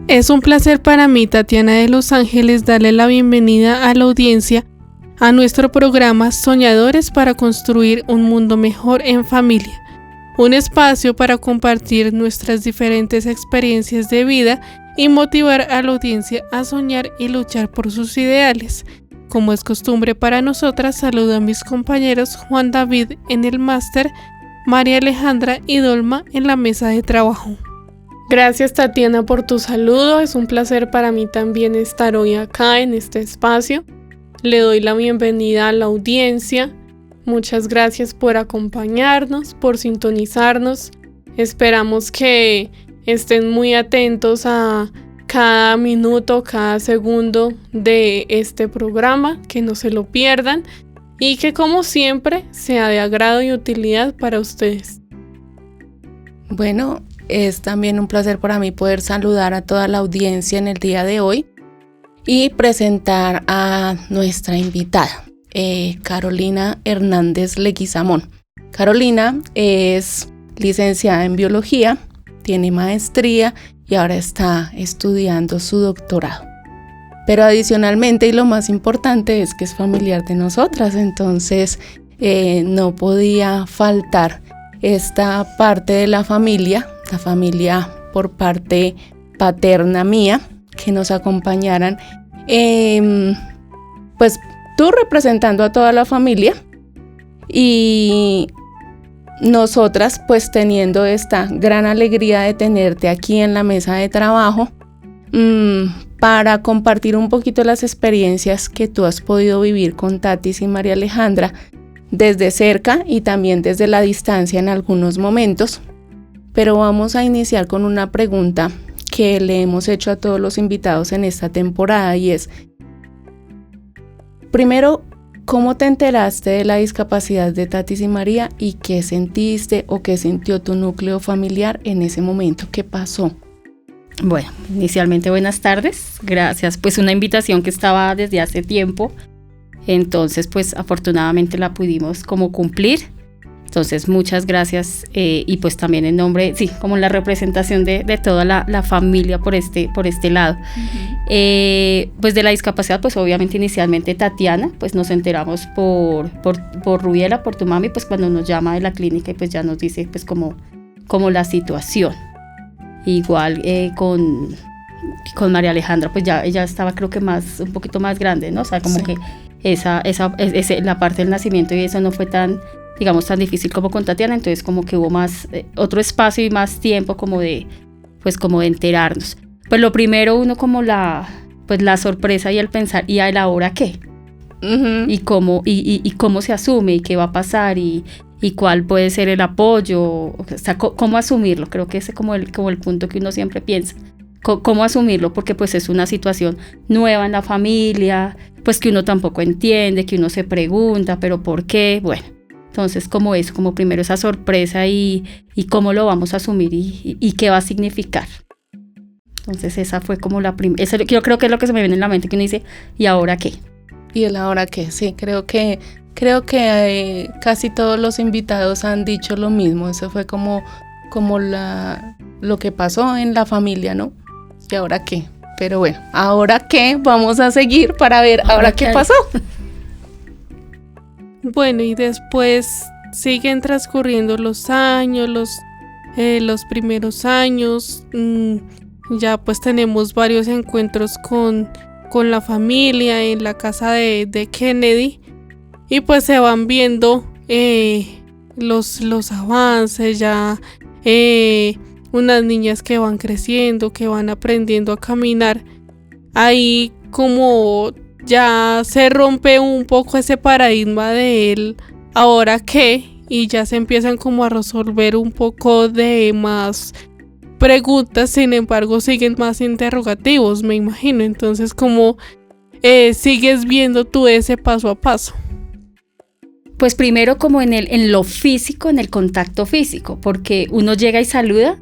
Es un placer para mí, Tatiana de Los Ángeles, darle la bienvenida a la audiencia a nuestro programa Soñadores para construir un mundo mejor en familia, un espacio para compartir nuestras diferentes experiencias de vida y motivar a la audiencia a soñar y luchar por sus ideales. Como es costumbre para nosotras, saludo a mis compañeros Juan David en el máster, María Alejandra y Dolma en la mesa de trabajo. Gracias, Tatiana, por tu saludo. Es un placer para mí también estar hoy acá en este espacio. Le doy la bienvenida a la audiencia. Muchas gracias por acompañarnos, por sintonizarnos. Esperamos que estén muy atentos a cada minuto, cada segundo de este programa, que no se lo pierdan y que, como siempre, sea de agrado y utilidad para ustedes. Bueno, es también un placer para mí poder saludar a toda la audiencia en el día de hoy y presentar a nuestra invitada, Carolina Hernández Leguizamón. Carolina es licenciada en biología, tiene maestría y ahora está estudiando su doctorado. Pero adicionalmente, y lo más importante, es que es familiar de nosotras, entonces no podía faltar esta parte de la familia por parte paterna mía, que nos acompañaran, pues tú representando a toda la familia y nosotras pues teniendo esta gran alegría de tenerte aquí en la mesa de trabajo para compartir un poquito las experiencias que tú has podido vivir con Tatis y María Alejandra desde cerca y también desde la distancia en algunos momentos. Pero vamos a iniciar con una pregunta que le hemos hecho a todos los invitados en esta temporada y es, primero, ¿cómo te enteraste de la discapacidad de Tatis y María y qué sentiste o qué sintió tu núcleo familiar en ese momento? ¿Qué pasó? Bueno, inicialmente buenas tardes, gracias, pues una invitación que estaba desde hace tiempo, entonces pues afortunadamente la pudimos como cumplir. Entonces muchas gracias y pues también en nombre, sí, como la representación de toda la familia por este lado. Uh-huh. Pues de la discapacidad, pues obviamente inicialmente Tatiana, pues nos enteramos por Rubiela, por tu mami, pues cuando nos llama de la clínica y pues ya nos dice pues como la situación. Igual con María Alejandra, pues ya ella estaba creo que un poquito más grande, ¿no? O sea, como sí, que esa la parte del nacimiento y eso no fue tan difícil como con Tatiana, entonces como que hubo más otro espacio y más tiempo como de enterarnos. Pues lo primero uno como la sorpresa y el pensar, ¿y a la hora qué? Uh-huh. Y cómo se asume y qué va a pasar y cuál puede ser el apoyo, o sea, cómo asumirlo. Creo que ese es como el punto que uno siempre piensa. ¿Cómo asumirlo? Porque pues es una situación nueva en la familia, pues que uno tampoco entiende, que uno se pregunta, pero ¿por qué? Bueno, entonces como eso, como primero esa sorpresa y cómo lo vamos a asumir y qué va a significar. Entonces esa fue como la primera, yo creo que es lo que se me viene en la mente, que uno dice, ¿y ahora qué? ¿Y el ahora qué? Sí, creo que casi todos los invitados han dicho lo mismo. Eso fue como lo que pasó en la familia, ¿no? ¿Y ahora qué? Pero bueno, ¿ahora qué? Vamos a seguir para ver ahora qué pasó. Bueno, y después siguen transcurriendo los años, los primeros años. Ya pues tenemos varios encuentros con la familia en la casa de Kennedy. Y pues se van viendo los avances, ya unas niñas que van creciendo, que van aprendiendo a caminar. Ahí como ya se rompe un poco ese paradigma de él, ¿ahora qué? Y ya se empiezan como a resolver un poco de más preguntas, sin embargo siguen más interrogativos, me imagino. Entonces como sigues viendo tú ese paso a paso. Pues primero como en lo físico, en el contacto físico, porque uno llega y saluda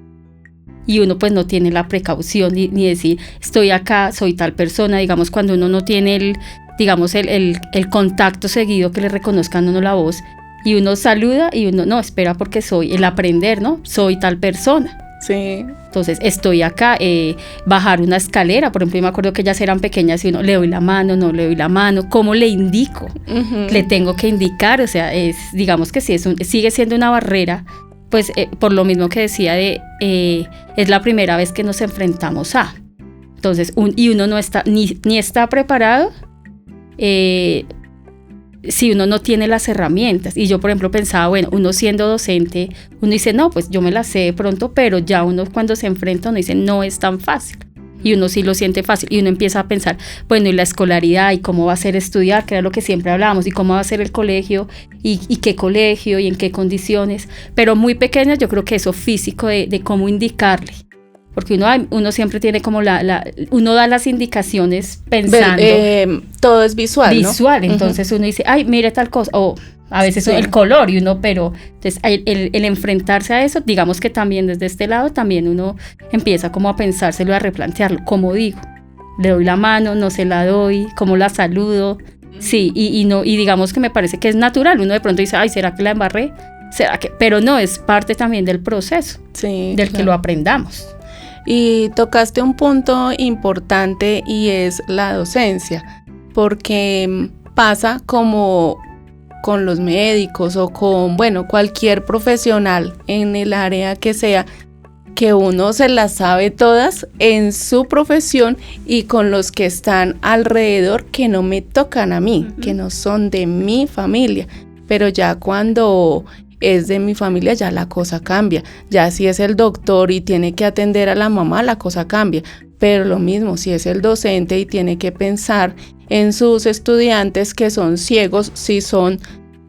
y uno pues no tiene la precaución ni decir estoy acá, soy tal persona, digamos cuando uno no tiene el contacto seguido que le reconozcan a uno la voz y uno saluda y uno no espera porque soy el aprender, ¿no? Soy tal persona. Sí. Entonces estoy acá, bajar una escalera, por ejemplo, yo me acuerdo que ellas eran pequeñas y uno le doy la mano, no le doy la mano, ¿cómo le indico? Uh-huh. Le tengo que indicar, o sea, digamos que sí, sigue siendo una barrera, pues por lo mismo que decía es la primera vez que nos enfrentamos a. Entonces, uno no está, ni está preparado, si uno no tiene las herramientas. Y yo, por ejemplo, pensaba, bueno, uno siendo docente, uno dice, no, pues yo me la sé de pronto, pero ya uno cuando se enfrenta, uno dice, no es tan fácil. Y uno sí lo siente fácil. Y uno empieza a pensar, bueno, y la escolaridad, y cómo va a ser estudiar, que era lo que siempre hablábamos, y cómo va a ser el colegio, y qué colegio, y en qué condiciones. Pero muy pequeñas, yo creo que eso físico de cómo indicarle. Porque uno siempre tiene como uno da las indicaciones pensando. Todo es visual, ¿no? Visual, entonces uno dice, ay, mire tal cosa, o a veces sí, el color, y uno, pero entonces el enfrentarse a eso, digamos que también desde este lado, también uno empieza como a pensárselo, a replantearlo, como digo, le doy la mano, no se la doy, cómo la saludo, sí, y digamos que me parece que es natural, uno de pronto dice, ay, ¿será que la embarré? ¿Será que? Pero no, es parte también del proceso, sí, del claro, que lo aprendamos. Y tocaste un punto importante y es la docencia, porque pasa como con los médicos o con, bueno, cualquier profesional en el área que sea, que uno se las sabe todas en su profesión y con los que están alrededor que no me tocan a mí, que no son de mi familia, pero ya cuando es de mi familia ya la cosa cambia, ya si es el doctor y tiene que atender a la mamá la cosa cambia, pero lo mismo si es el docente y tiene que pensar en sus estudiantes que son ciegos, si son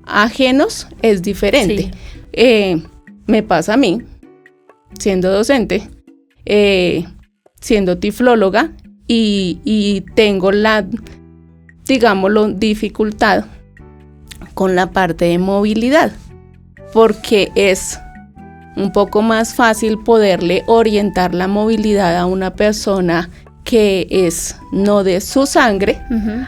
ajenos es diferente. Sí. Me pasa a mí, siendo docente, siendo tiflóloga y tengo digámoslo, dificultad con la parte de movilidad, porque es un poco más fácil poderle orientar la movilidad a una persona que es no de su sangre,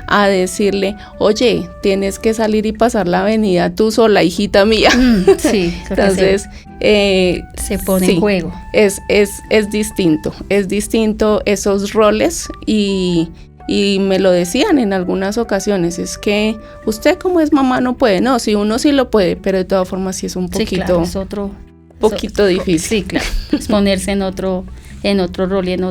a decirle, oye, tienes que salir y pasar la avenida tú sola, hijita mía. Sí, entonces se pone en juego. Es distinto esos roles y me lo decían en algunas ocasiones, es que usted como es mamá no puede, no, si uno sí lo puede, pero de todas formas sí es un poquito, sí, claro, es poquito difícil. Sí, claro, es ponerse en otro rol y en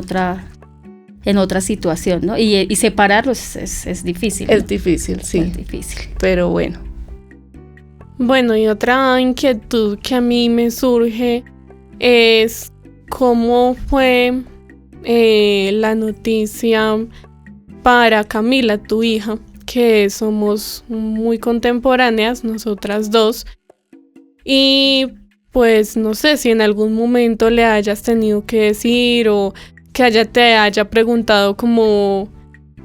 otra situación, ¿no? Y separarlos es difícil, ¿no? Es difícil, sí. Es difícil. Pero bueno. Bueno, y otra inquietud que a mí me surge es cómo fue la noticia para Camila, tu hija, que somos muy contemporáneas, nosotras dos, y pues no sé si en algún momento le hayas tenido que decir o que te haya preguntado como,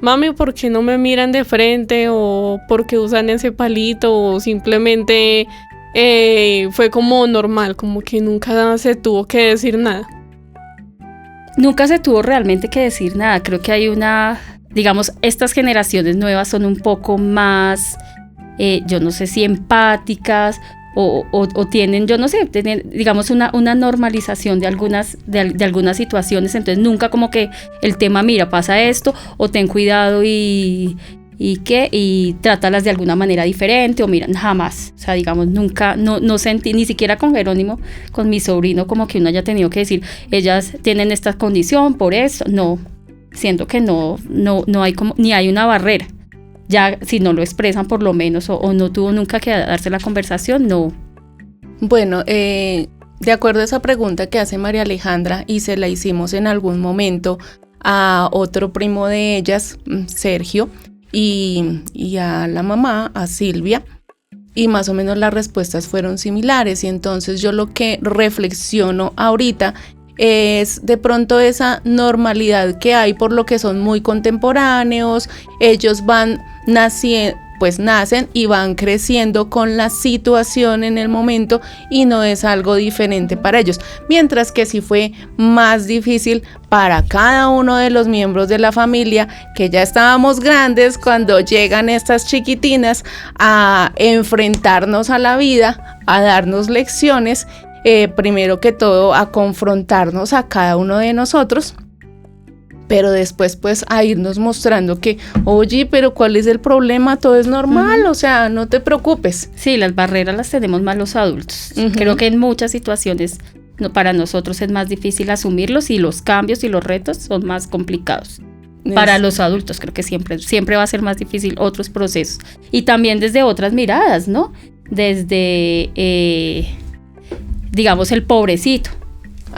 mami, ¿por qué no me miran de frente? O ¿por qué usan ese palito? O simplemente fue como normal, como que nunca se tuvo que decir nada. Nunca se tuvo realmente que decir nada. Creo que hay digamos, estas generaciones nuevas son un poco más, yo no sé si empáticas o tienen, yo no sé, digamos una normalización de algunas situaciones, entonces nunca como que el tema, mira, pasa esto, o ten cuidado y trátalas de alguna manera diferente, o mira, jamás, o sea, digamos, nunca, no sentí, ni siquiera con Jerónimo, con mi sobrino, como que uno haya tenido que decir, ellas tienen esta condición por esto, no, siento que no hay como, ni hay una barrera. Ya si no lo expresan por lo menos o no tuvo nunca que darse la conversación, no. Bueno, de acuerdo a esa pregunta que hace María Alejandra y se la hicimos en algún momento a otro primo de ellas, Sergio, y a la mamá, a Silvia, y más o menos las respuestas fueron similares, y entonces yo lo que reflexiono ahorita es de pronto esa normalidad que hay por lo que son muy contemporáneos, ellos van nacen y van creciendo con la situación en el momento y no es algo diferente para ellos, mientras que sí fue más difícil para cada uno de los miembros de la familia, que ya estábamos grandes cuando llegan estas chiquitinas a enfrentarnos a la vida, a darnos lecciones. primero que todo a confrontarnos a cada uno de nosotros, pero después pues a irnos mostrando que, oye, pero ¿cuál es el problema? Todo es normal, o sea, no te preocupes. Sí, las barreras las tenemos más los adultos. Creo que en muchas situaciones para nosotros es más difícil asumirlos y los cambios y los retos son más complicados. Para los adultos creo que siempre va a ser más difícil otros procesos. Y también desde otras miradas, ¿no? Desde, digamos, el pobrecito.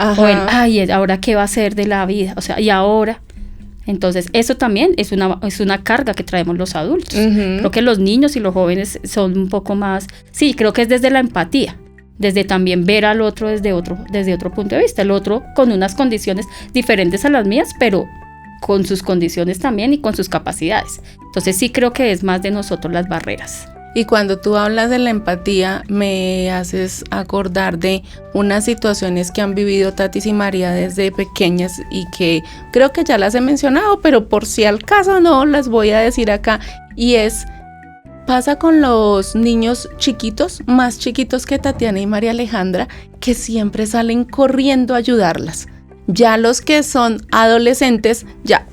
Ajá. O el, ay, ¿ahora qué va a hacer de la vida? O sea, ¿y ahora? Entonces, eso también es una carga que traemos los adultos. Creo que los niños y los jóvenes son un poco más... Sí, creo que es desde la empatía, desde también ver al otro desde otro punto de vista. El otro con unas condiciones diferentes a las mías, pero con sus condiciones también y con sus capacidades. Entonces, sí creo que es más de nosotros las barreras. Y cuando tú hablas de la empatía, me haces acordar de unas situaciones que han vivido Tatis y María desde pequeñas y que creo que ya las he mencionado, pero por si al caso no, las voy a decir acá. Y pasa con los niños chiquitos, más chiquitos que Tatiana y María Alejandra, que siempre salen corriendo a ayudarlas. Ya los que son adolescentes, ya...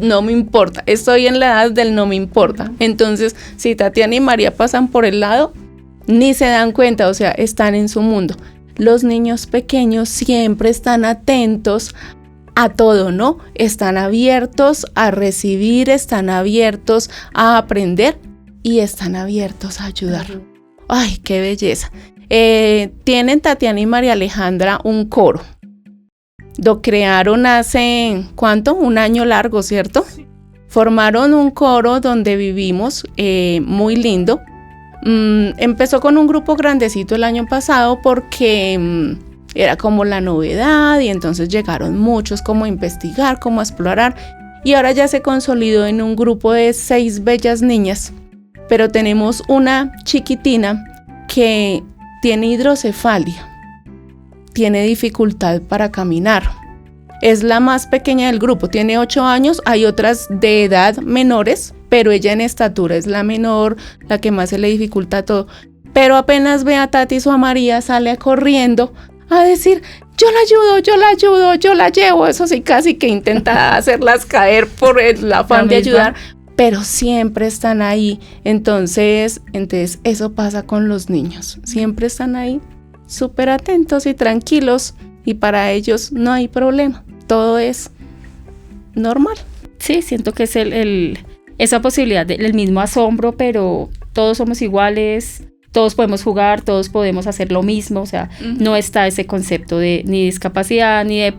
no me importa, estoy en la edad del no me importa. Entonces, si Tatiana y María pasan por el lado, ni se dan cuenta, o sea, están en su mundo. Los niños pequeños siempre están atentos a todo, ¿no? Están abiertos a recibir, están abiertos a aprender y están abiertos a ayudar. ¡Ay, qué belleza! Tienen Tatiana y María Alejandra un coro. Lo crearon hace, ¿cuánto? Un año largo, ¿cierto? Sí. Formaron un coro donde vivimos, muy lindo. Empezó con un grupo grandecito el año pasado porque era como la novedad y entonces llegaron muchos como a investigar, como a explorar. Y ahora ya se consolidó en un grupo de 6 bellas niñas. Pero tenemos una chiquitina que tiene hidrocefalia. Tiene dificultad para caminar. Es la más pequeña del grupo, tiene 8 años, hay otras de edad menores, pero ella en estatura es la menor, la que más se le dificulta todo. Pero apenas ve a Tatis o a María, sale corriendo a decir, yo la ayudo, yo la llevo. Eso sí, casi que intenta hacerlas caer por el afán de ayudar, pero siempre están ahí. Entonces eso pasa con los niños, siempre están ahí, súper atentos y tranquilos, y para ellos no hay problema, todo es normal. Sí, siento que es esa posibilidad del mismo asombro, pero todos somos iguales, todos podemos jugar, todos podemos hacer lo mismo, o sea, no está ese concepto de ni discapacidad, ni de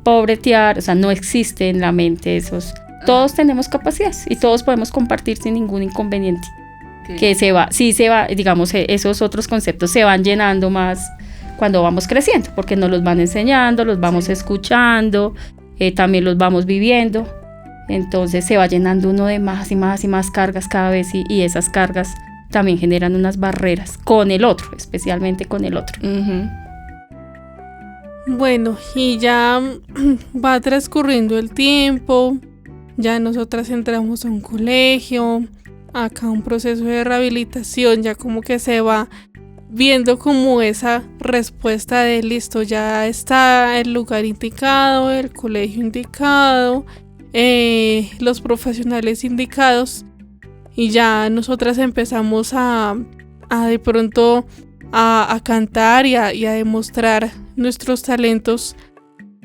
pobretear, o sea, no existe en la mente esos. Todos tenemos capacidades y todos podemos compartir sin ningún inconveniente. Que se va, digamos, esos otros conceptos se van llenando más cuando vamos creciendo, porque nos los van enseñando, los vamos escuchando, también los vamos viviendo. Entonces se va llenando uno de más y más y más cargas cada vez y esas cargas también generan unas barreras con el otro, especialmente con el otro. Bueno, y ya va transcurriendo el tiempo, ya nosotras entramos a un colegio, acá un proceso de rehabilitación, ya como que se va viendo como esa respuesta de listo, ya está el lugar indicado, el colegio indicado, los profesionales indicados, y ya nosotras empezamos a de pronto a cantar y a demostrar nuestros talentos.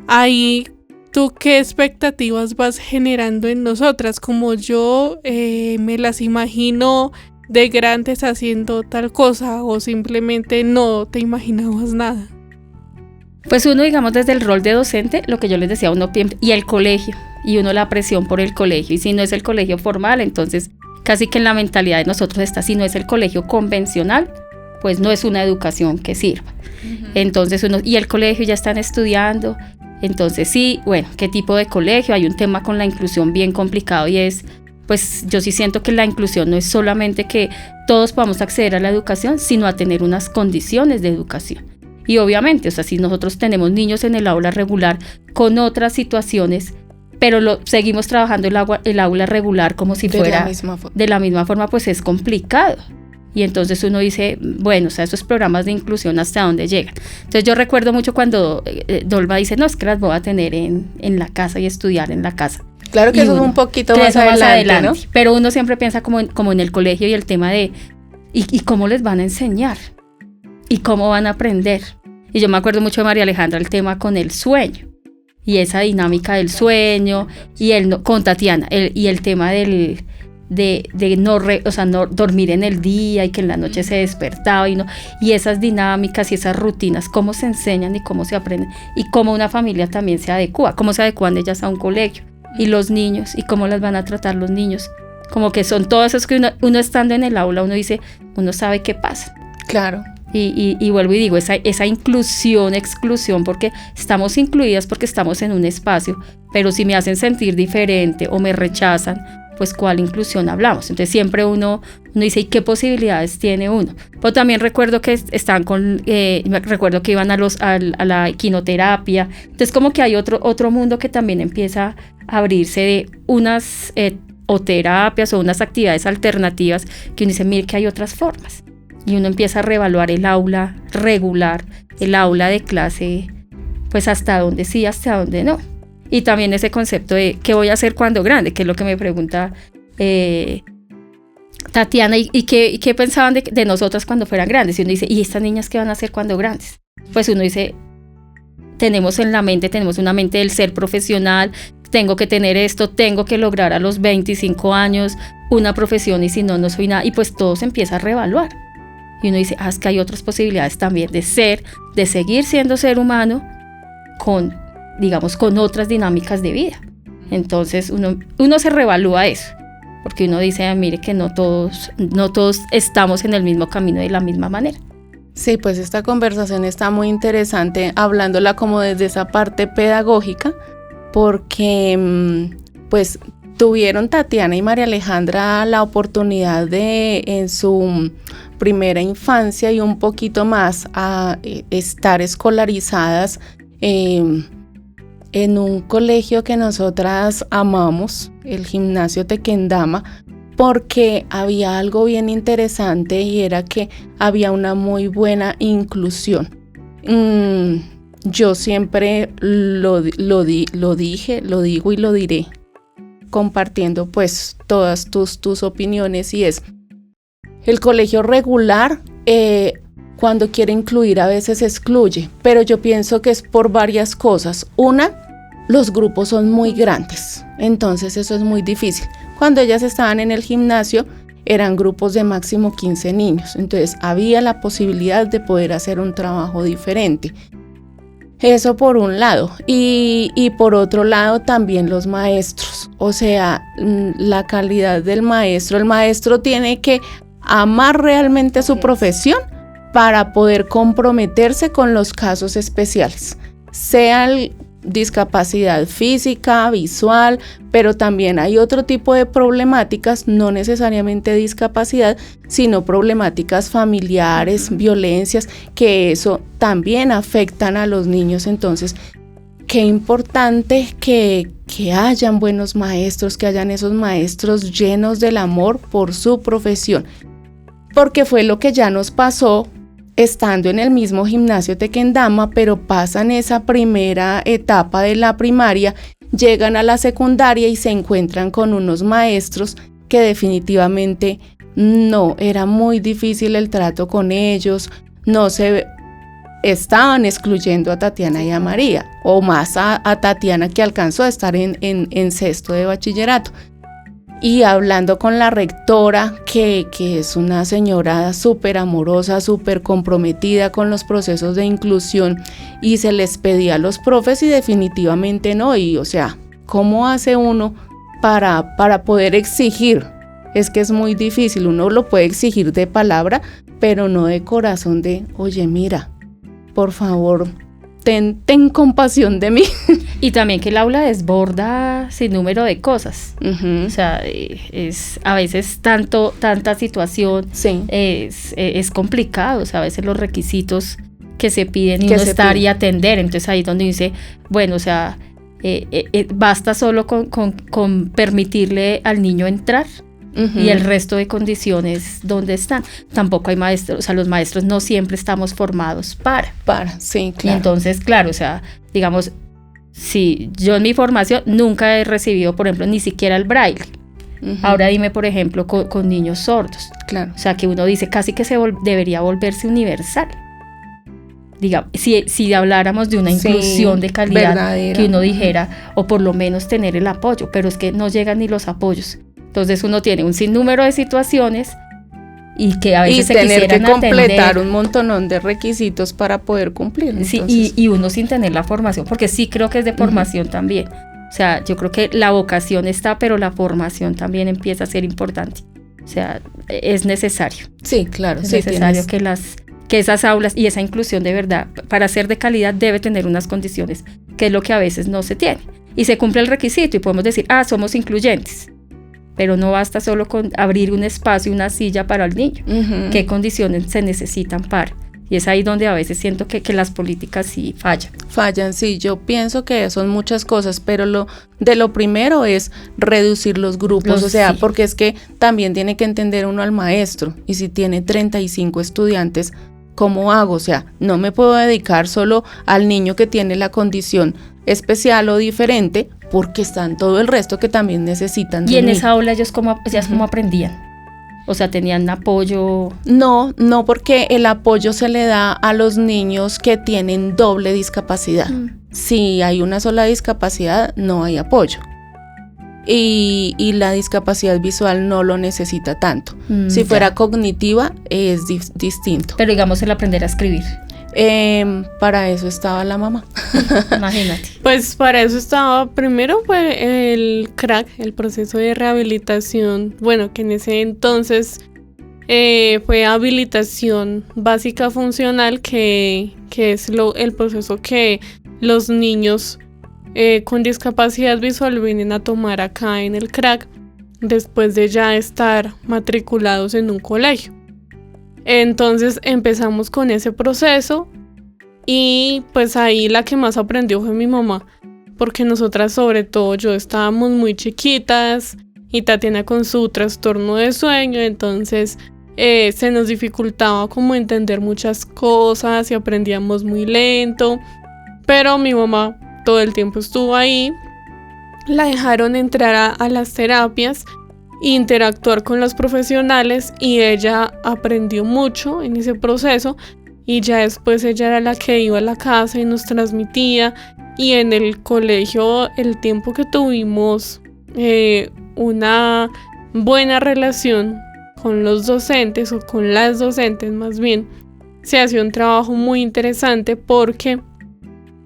Ahí, ¿tú qué expectativas vas generando en nosotras? Como yo me las imagino de grandes haciendo tal cosa, o simplemente no te imaginabas nada. Pues uno, digamos, desde el rol de docente, lo que yo les decía, uno y el colegio, y uno la presión por el colegio, y si no es el colegio formal, entonces casi que en la mentalidad de nosotros está, si no es el colegio convencional, pues no es una educación que sirva. Entonces y el colegio ya están estudiando, entonces sí, bueno, ¿qué tipo de colegio? Hay un tema con la inclusión bien complicado, y es, pues yo sí siento que la inclusión no es solamente que todos podamos acceder a la educación, sino a tener unas condiciones de educación. Y obviamente, o sea, si nosotros tenemos niños en el aula regular con otras situaciones, pero seguimos trabajando el aula regular como si fuera de la misma forma, pues es complicado. Y entonces uno dice, bueno, o sea, esos programas de inclusión, ¿hasta dónde llegan? Entonces yo recuerdo mucho cuando Dolva dice, no, es que las voy a tener en la casa y estudiar en la casa. Claro que eso es un poquito más adelante, ¿no? Pero uno siempre piensa como en el colegio y el tema de, ¿y cómo les van a enseñar? ¿Y cómo van a aprender? Y yo me acuerdo mucho de María Alejandra, el tema con el sueño. Y esa dinámica del sueño, y con Tatiana, y el tema de no dormir en el día y que en la noche se despertaba y esas dinámicas y esas rutinas, cómo se enseñan y cómo se aprenden y cómo una familia también se adecua, cómo se adecuan ellas a un colegio y los niños y cómo las van a tratar los niños, como que son todas esas que uno estando en el aula, uno sabe qué pasa. Claro. Y vuelvo y digo, esa inclusión, exclusión, porque estamos incluidas porque estamos en un espacio, pero si me hacen sentir diferente o me rechazan, pues ¿cuál inclusión hablamos? Entonces siempre uno dice, ¿y qué posibilidades tiene uno? Pero también recuerdo que están recuerdo que iban a la equinoterapia, entonces como que hay otro mundo que también empieza a abrirse de unas o terapias o unas actividades alternativas que uno dice, mire que hay otras formas. Y uno empieza a reevaluar el aula regular, el aula de clase, pues hasta dónde sí, hasta dónde no. Y también ese concepto de qué voy a hacer cuando grande, que es lo que me pregunta Tatiana, y qué pensaban de nosotras cuando fueran grandes. Y uno dice, ¿y estas niñas qué van a hacer cuando grandes? Pues uno dice, tenemos una mente del ser profesional, tengo que tener esto, tengo que lograr a los 25 años una profesión y si no soy nada. Y pues todo se empieza a reevaluar. Y uno dice, es que hay otras posibilidades también de seguir siendo ser humano con otras dinámicas de vida. Entonces uno se reevalúa eso, porque uno dice, mire que no todos estamos en el mismo camino de la misma manera. Sí, pues esta conversación está muy interesante, hablándola como desde esa parte pedagógica, porque pues tuvieron Tatiana y María Alejandra la oportunidad de, en su primera infancia y un poquito más, a estar escolarizadas en un colegio que nosotras amamos, el Gimnasio Tequendama, porque había algo bien interesante y era que había una muy buena inclusión. Yo siempre lo dije, lo digo y lo diré, compartiendo pues todas tus opiniones, y es el colegio regular cuando quiere incluir a veces excluye, pero yo pienso que es por varias cosas. Una, los grupos son muy grandes, entonces eso es muy difícil. Cuando ellas estaban en el gimnasio eran grupos de máximo 15 niños, entonces había la posibilidad de poder hacer un trabajo diferente. Eso por un lado, y por otro lado también los maestros, o sea, la calidad del maestro. El maestro tiene que amar realmente su profesión para poder comprometerse con los casos especiales, sea discapacidad física, visual, pero también hay otro tipo de problemáticas, no necesariamente discapacidad, sino problemáticas familiares, violencias, que eso también afectan a los niños. Entonces, qué importante que hayan buenos maestros, que hayan esos maestros llenos del amor por su profesión, porque fue lo que ya nos pasó estando en el mismo Gimnasio Tequendama, pero pasan esa primera etapa de la primaria, llegan a la secundaria y se encuentran con unos maestros que definitivamente no, era muy difícil el trato con ellos, estaban excluyendo a Tatiana y a María, o más a Tatiana, que alcanzó a estar en sexto de bachillerato. Y hablando con la rectora, que es una señora súper amorosa, súper comprometida con los procesos de inclusión, y se les pedía a los profes y definitivamente no. Y o sea, ¿cómo hace uno para poder exigir? Es que es muy difícil, uno lo puede exigir de palabra, pero no de corazón, de, oye, mira, por favor, ten compasión de mí. Y también que el aula desborda sin número de cosas. Uh-huh. O sea, es a veces tanta situación, sí. Es complicado. O sea, a veces los requisitos que se piden y uno estar y atender. Entonces ahí es donde dice, bueno, o sea, basta solo con permitirle al niño entrar y el resto de condiciones, ¿dónde están? Tampoco hay maestros, o sea, los maestros no siempre estamos formados para, sí, claro. Y entonces, claro, o sea, digamos, si yo en mi formación nunca he recibido, por ejemplo, ni siquiera el braille. Ahora dime, por ejemplo, con niños sordos. Claro. O sea, que uno dice casi que debería volverse universal. Digamos, si habláramos de una inclusión de calidad, verdadera, que uno dijera, o por lo menos tener el apoyo, pero es que no llegan ni los apoyos. Entonces uno tiene un sinnúmero de situaciones y que a veces se tener que completar un montonón de requisitos para poder cumplir. Sí, y uno sin tener la formación, porque sí creo que es de formación también. O sea, yo creo que la vocación está, pero la formación también empieza a ser importante. O sea, es necesario. Sí, claro. Es necesario que esas aulas y esa inclusión de verdad, para ser de calidad, debe tener unas condiciones, que es lo que a veces no se tiene. Y se cumple el requisito y podemos decir, somos incluyentes. Pero no basta solo con abrir un espacio, una silla para el niño. ¿Qué condiciones se necesitan para? Y es ahí donde a veces siento que las políticas sí fallan. Fallan, sí. Yo pienso que son muchas cosas, pero lo primero es reducir los grupos. Porque es que también tiene que entender uno al maestro. Y si tiene 35 estudiantes, ¿cómo hago? O sea, no me puedo dedicar solo al niño que tiene la condición especial o diferente, porque están todo el resto que también necesitan. Y en esa aula ellos cómo aprendían. O sea, ¿tenían apoyo? No, porque el apoyo se le da a los niños que tienen doble discapacidad. Si hay una sola discapacidad, no hay apoyo. Y la discapacidad visual no lo necesita tanto. Si fuera cognitiva, es distinto. Pero digamos el aprender a escribir. Para eso estaba la mamá. Imagínate. Pues para eso estaba primero el CRAC, el proceso de rehabilitación, bueno, que en ese entonces fue habilitación básica funcional, que es el proceso que los niños con discapacidad visual vienen a tomar acá en el CRAC después de ya estar matriculados en un colegio. Entonces empezamos con ese proceso y pues ahí la que más aprendió fue mi mamá, porque nosotras, sobre todo yo, estábamos muy chiquitas y Tatiana con su trastorno de sueño, entonces se nos dificultaba como entender muchas cosas y aprendíamos muy lento, pero mi mamá todo el tiempo estuvo ahí, la dejaron entrar a las terapias, interactuar con los profesionales y ella aprendió mucho en ese proceso y ya después ella era la que iba a la casa y nos transmitía, y en el colegio el tiempo que tuvimos una buena relación con los docentes, o con las docentes más bien, se hacía un trabajo muy interesante, porque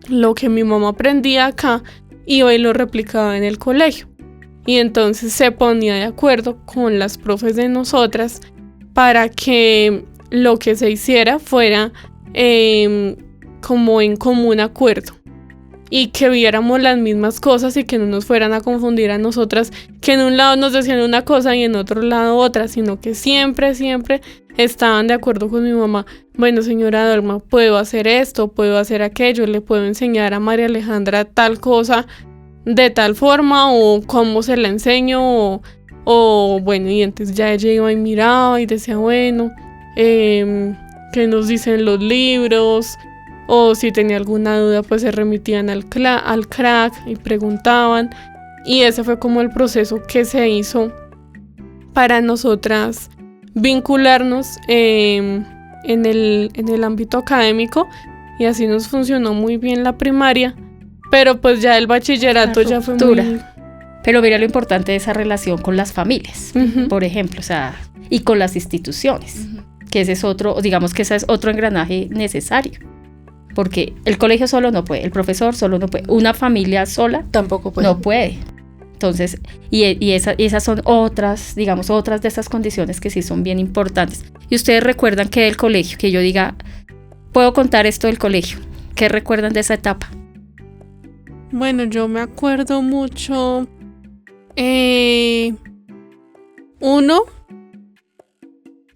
lo que mi mamá aprendía acá iba y lo replicaba en el colegio. Y entonces se ponía de acuerdo con las profes de nosotras para que lo que se hiciera fuera como en común acuerdo, y que viéramos las mismas cosas y que no nos fueran a confundir a nosotras, que en un lado nos decían una cosa y en otro lado otra, sino que siempre estaban de acuerdo con mi mamá. Bueno, señora Dalma, puedo hacer esto, puedo hacer aquello, le puedo enseñar a María Alejandra tal cosa de tal forma, o cómo se la enseño, o bueno, y entonces ya ella iba y miraba y decía, bueno, ¿qué nos dicen los libros? O si tenía alguna duda, pues se remitían al CRAC y preguntaban, y ese fue como el proceso que se hizo para nosotras vincularnos en el ámbito académico, y así nos funcionó muy bien la primaria. Pero pues ya el bachillerato ya fue muy... Pero mira lo importante de esa relación con las familias, por ejemplo, o sea, y con las instituciones, que ese es otro, digamos que ese es otro engranaje necesario, porque el colegio solo no puede, el profesor solo no puede, una familia sola tampoco puede. No puede. Entonces, y esas son otras, digamos, otras de esas condiciones que sí son bien importantes. Y ustedes recuerdan que del colegio, que yo diga, puedo contar esto del colegio, ¿qué recuerdan de esa etapa? Bueno, yo me acuerdo mucho, uno,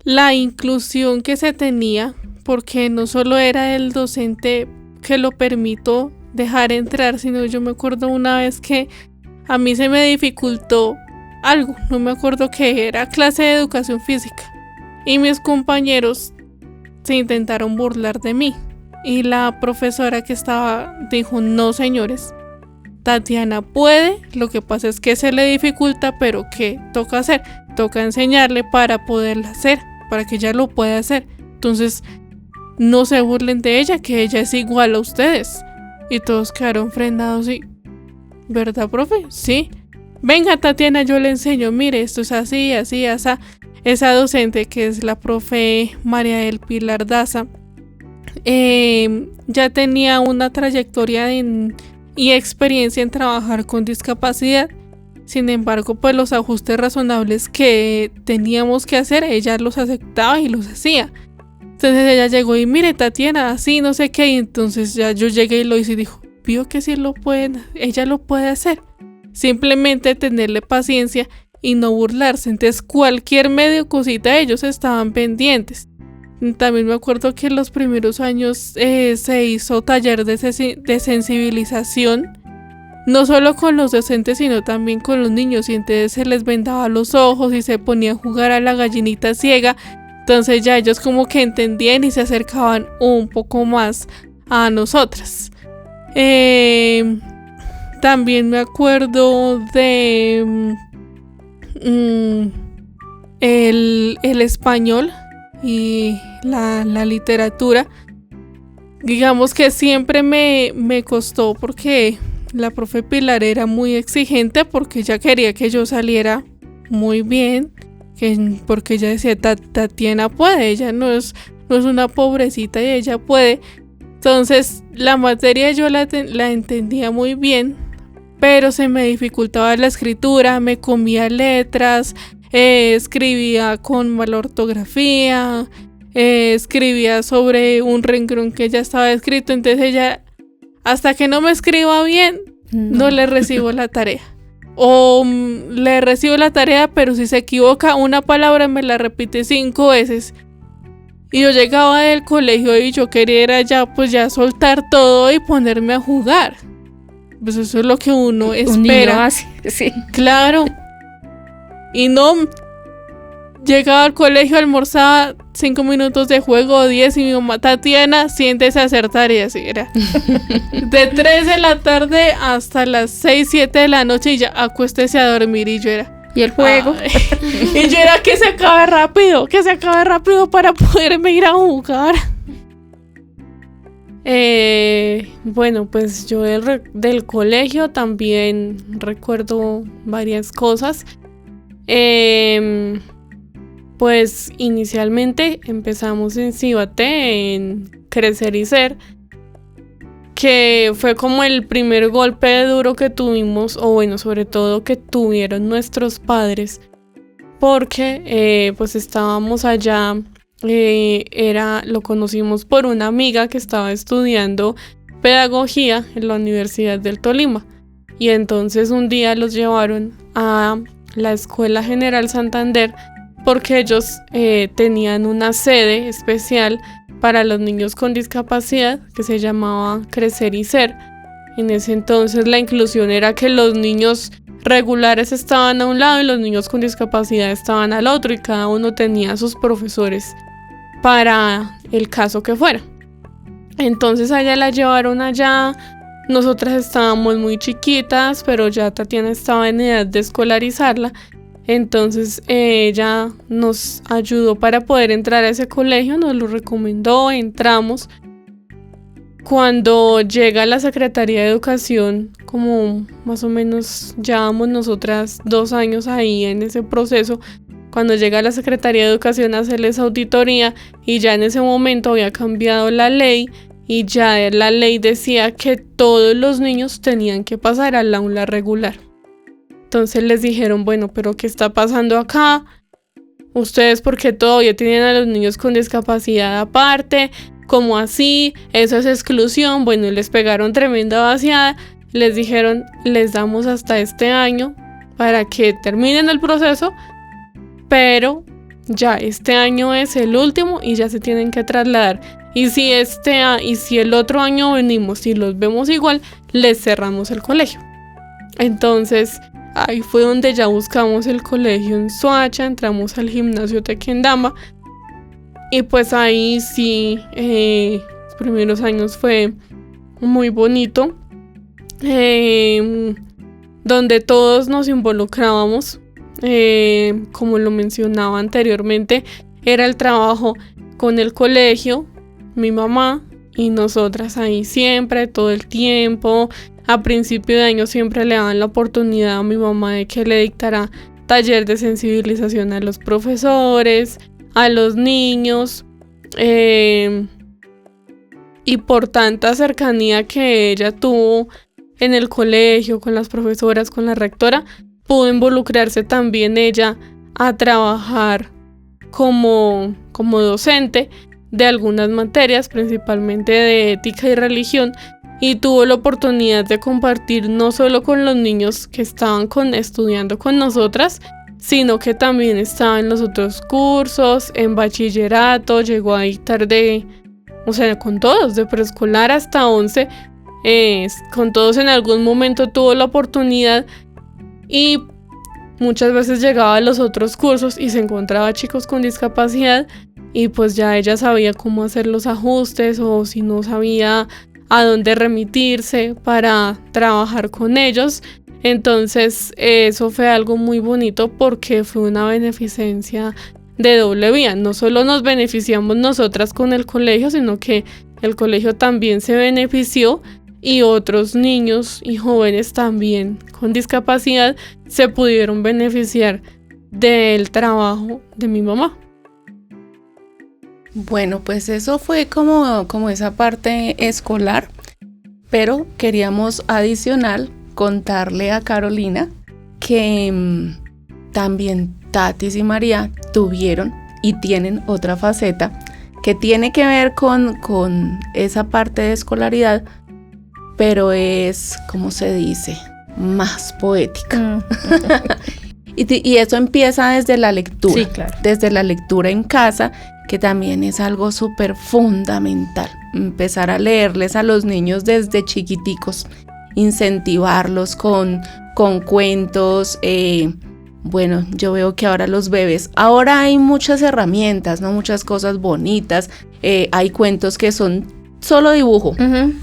la inclusión que se tenía, porque no solo era el docente que lo permitió dejar entrar, sino yo me acuerdo una vez que a mí se me dificultó algo, no me acuerdo qué era, clase de educación física. Y mis compañeros se intentaron burlar de mí. Y la profesora que estaba dijo, no señores, Tatiana puede, lo que pasa es que se le dificulta, pero ¿qué toca hacer? Toca enseñarle para poderla hacer, para que ella lo pueda hacer. Entonces, no se burlen de ella, que ella es igual a ustedes. Y todos quedaron frenados y, ¿verdad, profe? Sí. Venga, Tatiana, yo le enseño, mire, esto es así, así, así. Esa docente, que es la profe María del Pilar Daza, ya tenía una trayectoria y experiencia en trabajar con discapacidad. Sin embargo, pues los ajustes razonables que teníamos que hacer, ella los aceptaba y los hacía. Entonces ella llegó y mire, Tatiana, así, no sé qué. Y entonces ya yo llegué y lo hice y dijo, vio que sí ella lo puede hacer. Simplemente tenerle paciencia y no burlarse. Entonces cualquier medio cosita ellos estaban pendientes. También me acuerdo que en los primeros años se hizo taller de sensibilización, no solo con los docentes sino también con los niños, y entonces se les vendaba los ojos y se ponían a jugar a la gallinita ciega. Entonces ya ellos como que entendían y se acercaban un poco más a nosotras. También me acuerdo de el español y la literatura. Digamos que siempre me costó porque la profe Pilar era muy exigente, porque ella quería que yo saliera muy bien, porque ella decía, Tatiana puede, ella no es una pobrecita y ella puede. Entonces la materia yo la entendía muy bien, pero se me dificultaba la escritura, me comía letras, escribía con mala ortografía, escribía sobre un renglón que ya estaba escrito. Entonces ella, hasta que no me escriba bien, no le recibo la tarea. O le recibo la tarea, pero si se equivoca una palabra me la repite 5 veces. Y yo llegaba del colegio y yo quería ya soltar todo y ponerme a jugar. Pues eso es lo que uno espera. Un niño hace, sí. Claro. Y no, llegaba al colegio, almorzaba 5 minutos de juego, 10, y mi mamá, Tatiana, siéntese a hacer tareas. Y era de 3 de la tarde hasta las 6, 7 de la noche y ya acuéstese a dormir. Y yo era, ¿y el juego? Y yo era, que se acabe rápido para poderme ir a jugar. Bueno, pues yo del colegio también recuerdo varias cosas. Pues inicialmente empezamos en Cibate, en Crecer y Ser, que fue como el primer golpe duro que tuvimos, o bueno, sobre todo que tuvieron nuestros padres, porque pues estábamos allá. Lo conocimos por una amiga que estaba estudiando pedagogía en la Universidad del Tolima, y entonces un día los llevaron a la Escuela General Santander porque ellos tenían una sede especial para los niños con discapacidad que se llamaba Crecer y Ser. En ese entonces la inclusión era que los niños regulares estaban a un lado y los niños con discapacidad estaban al otro, y cada uno tenía sus profesores para el caso que fuera. Entonces a ella la llevaron allá. Nosotras estábamos muy chiquitas, pero ya Tatiana estaba en edad de escolarizarla. Entonces ella nos ayudó para poder entrar a ese colegio, nos lo recomendó, entramos. Cuando llega la Secretaría de Educación, como más o menos llevamos nosotras 2 años ahí en ese proceso, cuando llega la Secretaría de Educación a hacerles auditoría, y ya en ese momento había cambiado la ley, y ya la ley decía que todos los niños tenían que pasar al aula regular. Entonces les dijeron, bueno, pero ¿qué está pasando acá? ¿Ustedes por qué todavía tienen a los niños con discapacidad aparte? ¿Cómo así? Eso es exclusión. Bueno, les pegaron tremenda vaciada. Les dijeron, les damos hasta este año para que terminen el proceso, pero ya este año es el último y ya se tienen que trasladar. Y si el otro año venimos y los vemos igual, les cerramos el colegio. Entonces ahí fue donde ya buscamos el colegio en Soacha, entramos al gimnasio Tequendama y pues ahí sí, los primeros años fue muy bonito, donde todos nos involucrábamos, como lo mencionaba anteriormente, era el trabajo con el colegio, mi mamá y nosotras ahí siempre, todo el tiempo. A principio de año siempre le daban la oportunidad a mi mamá de que le dictara taller de sensibilización a los profesores, a los niños, y por tanta cercanía que ella tuvo en el colegio, con las profesoras, con la rectora, pudo involucrarse también ella a trabajar como docente de algunas materias, principalmente de ética y religión, y tuvo la oportunidad de compartir no solo con los niños que estaban estudiando con nosotras, sino que también estaba en los otros cursos, en bachillerato, llegó ahí tarde, o sea, con todos, de preescolar hasta 11, con todos en algún momento tuvo la oportunidad, y muchas veces llegaba a los otros cursos y se encontraba chicos con discapacidad y pues ya ella sabía cómo hacer los ajustes, o si no sabía a dónde remitirse para trabajar con ellos. Entonces eso fue algo muy bonito porque fue una beneficencia de doble vía. No solo nos beneficiamos nosotras con el colegio, sino que el colegio también se benefició y otros niños y jóvenes también con discapacidad se pudieron beneficiar del trabajo de mi mamá. Bueno, pues eso fue como esa parte escolar, pero queríamos adicional contarle a Carolina que también Tatis y María tuvieron y tienen otra faceta que tiene que ver con esa parte de escolaridad, pero es, ¿cómo se dice?, más poética. Y eso empieza desde la lectura, sí, claro. Desde la lectura en casa, que también es algo súper fundamental. Empezar a leerles a los niños desde chiquiticos, incentivarlos con cuentos. Bueno, yo veo que ahora los bebés, ahora hay muchas herramientas, ¿no? Muchas cosas bonitas. Hay cuentos que son solo dibujo. Uh-huh.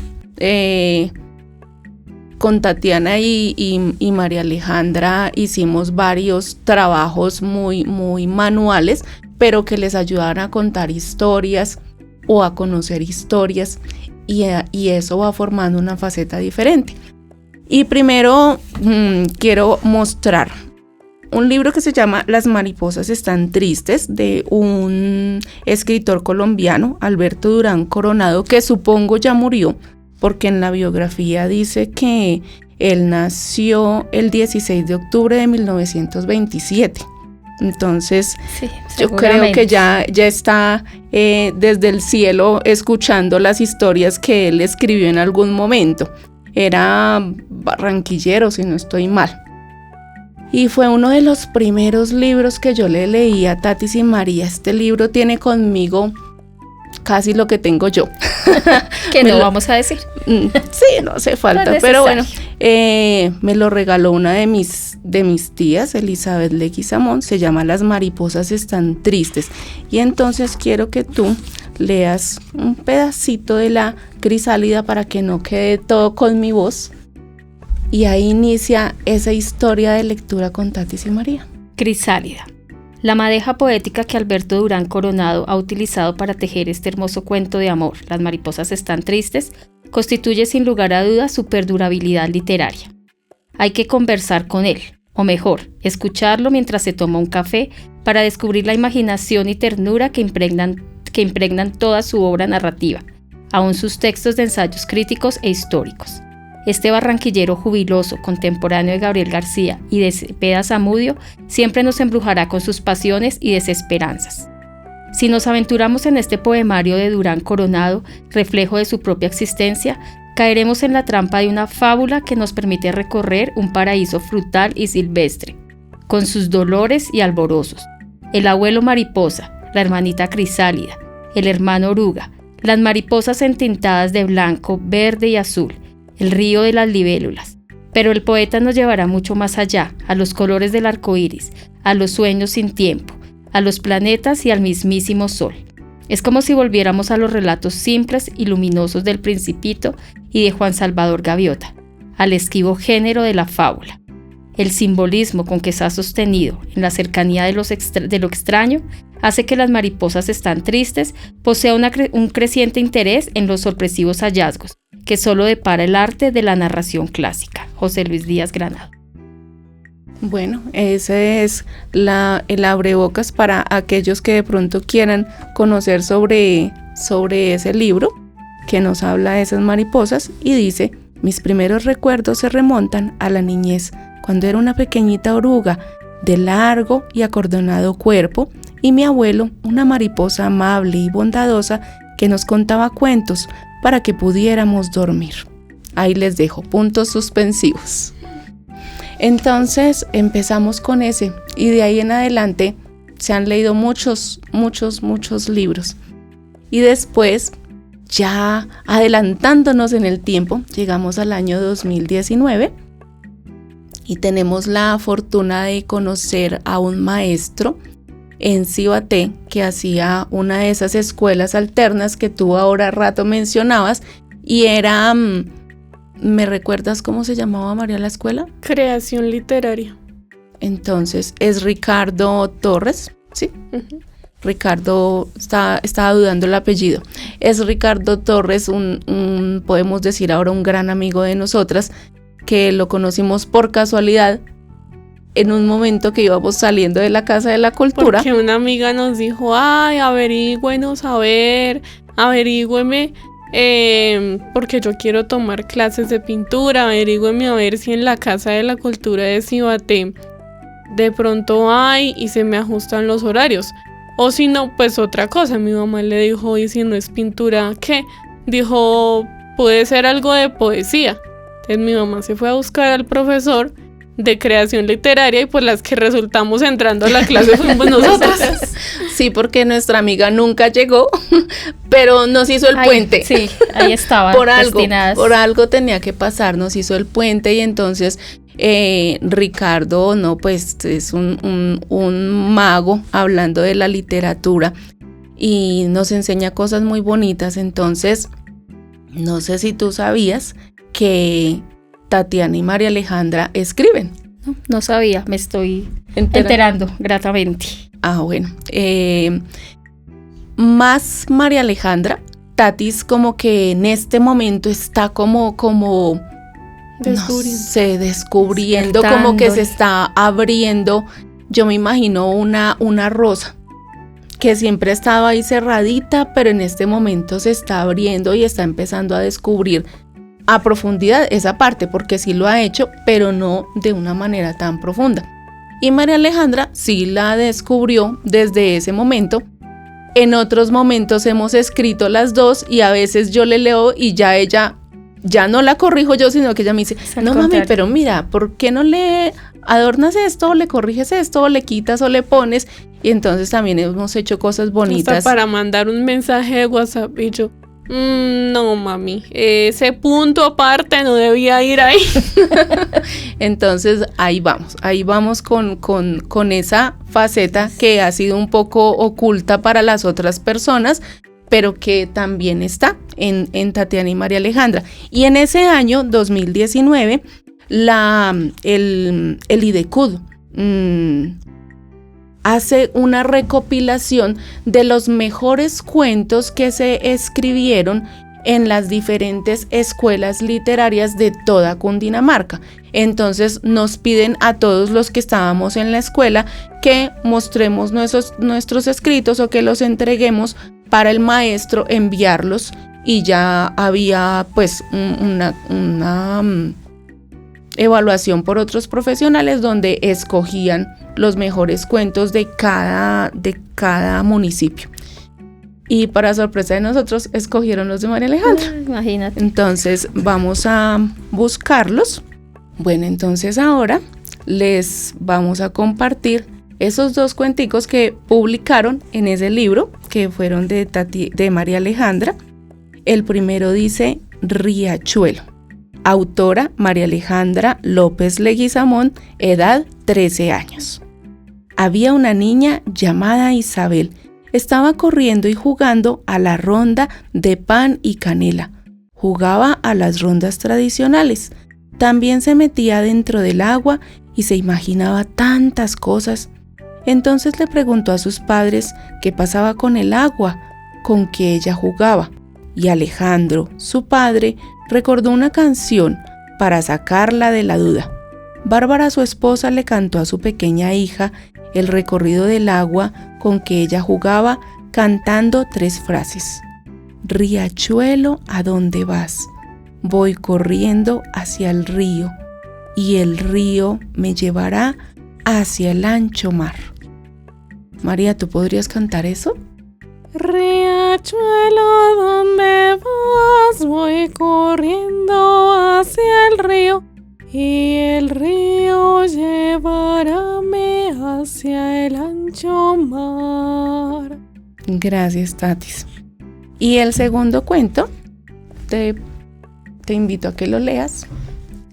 Con Tatiana y María Alejandra hicimos varios trabajos muy, muy manuales, pero que les ayudaban a contar historias o a conocer historias, y eso va formando una faceta diferente. Y primero quiero mostrar un libro que se llama Las mariposas están tristes, de un escritor colombiano, Alberto Durán Coronado, que supongo ya murió, porque en la biografía dice que él nació el 16 de octubre de 1927. Entonces, sí, yo creo que ya está desde el cielo escuchando las historias que él escribió en algún momento. Era barranquillero, si no estoy mal. Y fue uno de los primeros libros que yo le leí a Tatis y María. Este libro tiene conmigo casi lo que tengo yo. Que no vamos a decir. Sí, no hace falta, pero bueno, me lo regaló una de mis tías, Elizabeth Leguizamón. Se llama Las mariposas están tristes. Y entonces quiero que tú leas un pedacito de la Crisálida para que no quede todo con mi voz. Y ahí inicia esa historia de lectura con Tatis y María. Crisálida. La madeja poética que Alberto Durán Coronado ha utilizado para tejer este hermoso cuento de amor, Las mariposas están tristes, constituye sin lugar a dudas su perdurabilidad literaria. Hay que conversar con él, o mejor, escucharlo mientras se toma un café para descubrir la imaginación y ternura que impregnan toda su obra narrativa, aun sus textos de ensayos críticos e históricos. Este barranquillero jubiloso, contemporáneo de Gabriel García y de Cepeda Zamudio, siempre nos embrujará con sus pasiones y desesperanzas. Si nos aventuramos en este poemario de Durán Coronado, reflejo de su propia existencia, caeremos en la trampa de una fábula que nos permite recorrer un paraíso frutal y silvestre, con sus dolores y alborozos. El abuelo mariposa, la hermanita crisálida, el hermano oruga, las mariposas entintadas de blanco, verde y azul, el río de las libélulas, Pero el poeta nos llevará mucho más allá, a los colores del arco iris, a los sueños sin tiempo, a los planetas y al mismísimo sol. Es como si volviéramos a los relatos simples y luminosos del Principito y de Juan Salvador Gaviota, al esquivo género de la fábula. El simbolismo con que está sostenido en la cercanía de lo extraño hace que Las mariposas están tristes posea un creciente interés en los sorpresivos hallazgos que solo depara el arte de la narración clásica. José Luis Díaz Granado. Bueno, ese es el abrebocas para aquellos que de pronto quieran conocer sobre ese libro que nos habla de esas mariposas y dice: mis primeros recuerdos se remontan a la niñez, cuando era una pequeñita oruga de largo y acordonado cuerpo y mi abuelo, una mariposa amable y bondadosa que nos contaba cuentos para que pudiéramos dormir. Ahí les dejo puntos suspensivos. Entonces empezamos con ese y de ahí en adelante se han leído muchos libros. Y después, ya adelantándonos en el tiempo, llegamos al año 2019 y tenemos la fortuna de conocer a un maestro en Cibaté que hacía una de esas escuelas alternas que tú ahora rato mencionabas y era... ¿Me recuerdas cómo se llamaba, María, la escuela? Creación literaria. Entonces, es Ricardo Torres, ¿sí? Uh-huh. Ricardo, estaba dudando el apellido. Es Ricardo Torres, podemos decir ahora un gran amigo de nosotras, que lo conocimos por casualidad en un momento que íbamos saliendo de la Casa de la Cultura. Porque una amiga nos dijo: ay, averígüenos, averígüeme. Porque yo quiero tomar clases de pintura, averígüeme a ver si en la Casa de la Cultura de Cibaté de pronto hay y se me ajustan los horarios, o si no, pues otra cosa. Mi mamá le dijo: y si no es pintura, ¿qué? Dijo: puede ser algo de poesía. Entonces mi mamá se fue a buscar al profesor de creación literaria y pues las que resultamos entrando a la clase fuimos nosotras. Sí, porque nuestra amiga nunca llegó, pero nos hizo el puente. Sí, ahí estaba. Por algo tenía que pasar, nos hizo el puente y entonces Ricardo, no, pues es un mago hablando de la literatura y nos enseña cosas muy bonitas. Entonces, no sé si tú sabías que Tatiana y María Alejandra escriben. No sabía, me estoy enterando gratamente. Bueno. Más María Alejandra, Tatis como que en este momento está como descubriendo, como que se está abriendo. Yo me imagino una rosa que siempre estaba ahí cerradita, pero en este momento se está abriendo y está empezando a descubrir a profundidad esa parte, porque sí lo ha hecho, pero no de una manera tan profunda. Y María Alejandra sí la descubrió desde ese momento. En otros momentos hemos escrito las dos y a veces yo le leo y ya ella, ya no la corrijo yo, sino que ella me dice: no mami, pero mira, ¿por qué no le adornas esto, o le corriges esto, o le quitas o le pones? Y entonces también hemos hecho cosas bonitas. Hasta para mandar un mensaje de WhatsApp y yo: no mami, ese punto aparte no debía ir ahí. Entonces ahí vamos con esa faceta que ha sido un poco oculta para las otras personas, pero que también está en Tatiana y María Alejandra. Y en ese año 2019 el IDECUD hace una recopilación de los mejores cuentos que se escribieron en las diferentes escuelas literarias de toda Cundinamarca. Entonces nos piden a todos los que estábamos en la escuela que mostremos nuestros escritos o que los entreguemos para el maestro enviarlos, y ya había pues una evaluación por otros profesionales donde escogían los mejores cuentos de cada municipio. Y para sorpresa de nosotros, escogieron los de María Alejandra. Imagínate. Entonces vamos a buscarlos. Bueno, entonces ahora les vamos a compartir esos dos cuenticos que publicaron en ese libro, que fueron de María Alejandra. El primero dice Riachuelo Autora María Alejandra López Leguizamón, edad 13 años. Había una niña llamada Isabel. Estaba corriendo y jugando a la ronda de pan y canela. Jugaba a las rondas tradicionales. También se metía dentro del agua y se imaginaba tantas cosas. Entonces le preguntó a sus padres qué pasaba con el agua con que ella jugaba. Y Alejandro, su padre, recordó una canción para sacarla de la duda. Bárbara, su esposa, le cantó a su pequeña hija el recorrido del agua con que ella jugaba, cantando 3 frases. Riachuelo, ¿a dónde vas? Voy corriendo hacia el río, y el río me llevará hacia el ancho mar. María, ¿tú podrías cantar eso? Riachuelo, ¿dónde vas? Voy corriendo hacia el río, y el río llevaráme hacia el ancho mar. Gracias, Tatis. Y el segundo cuento, te invito a que lo leas.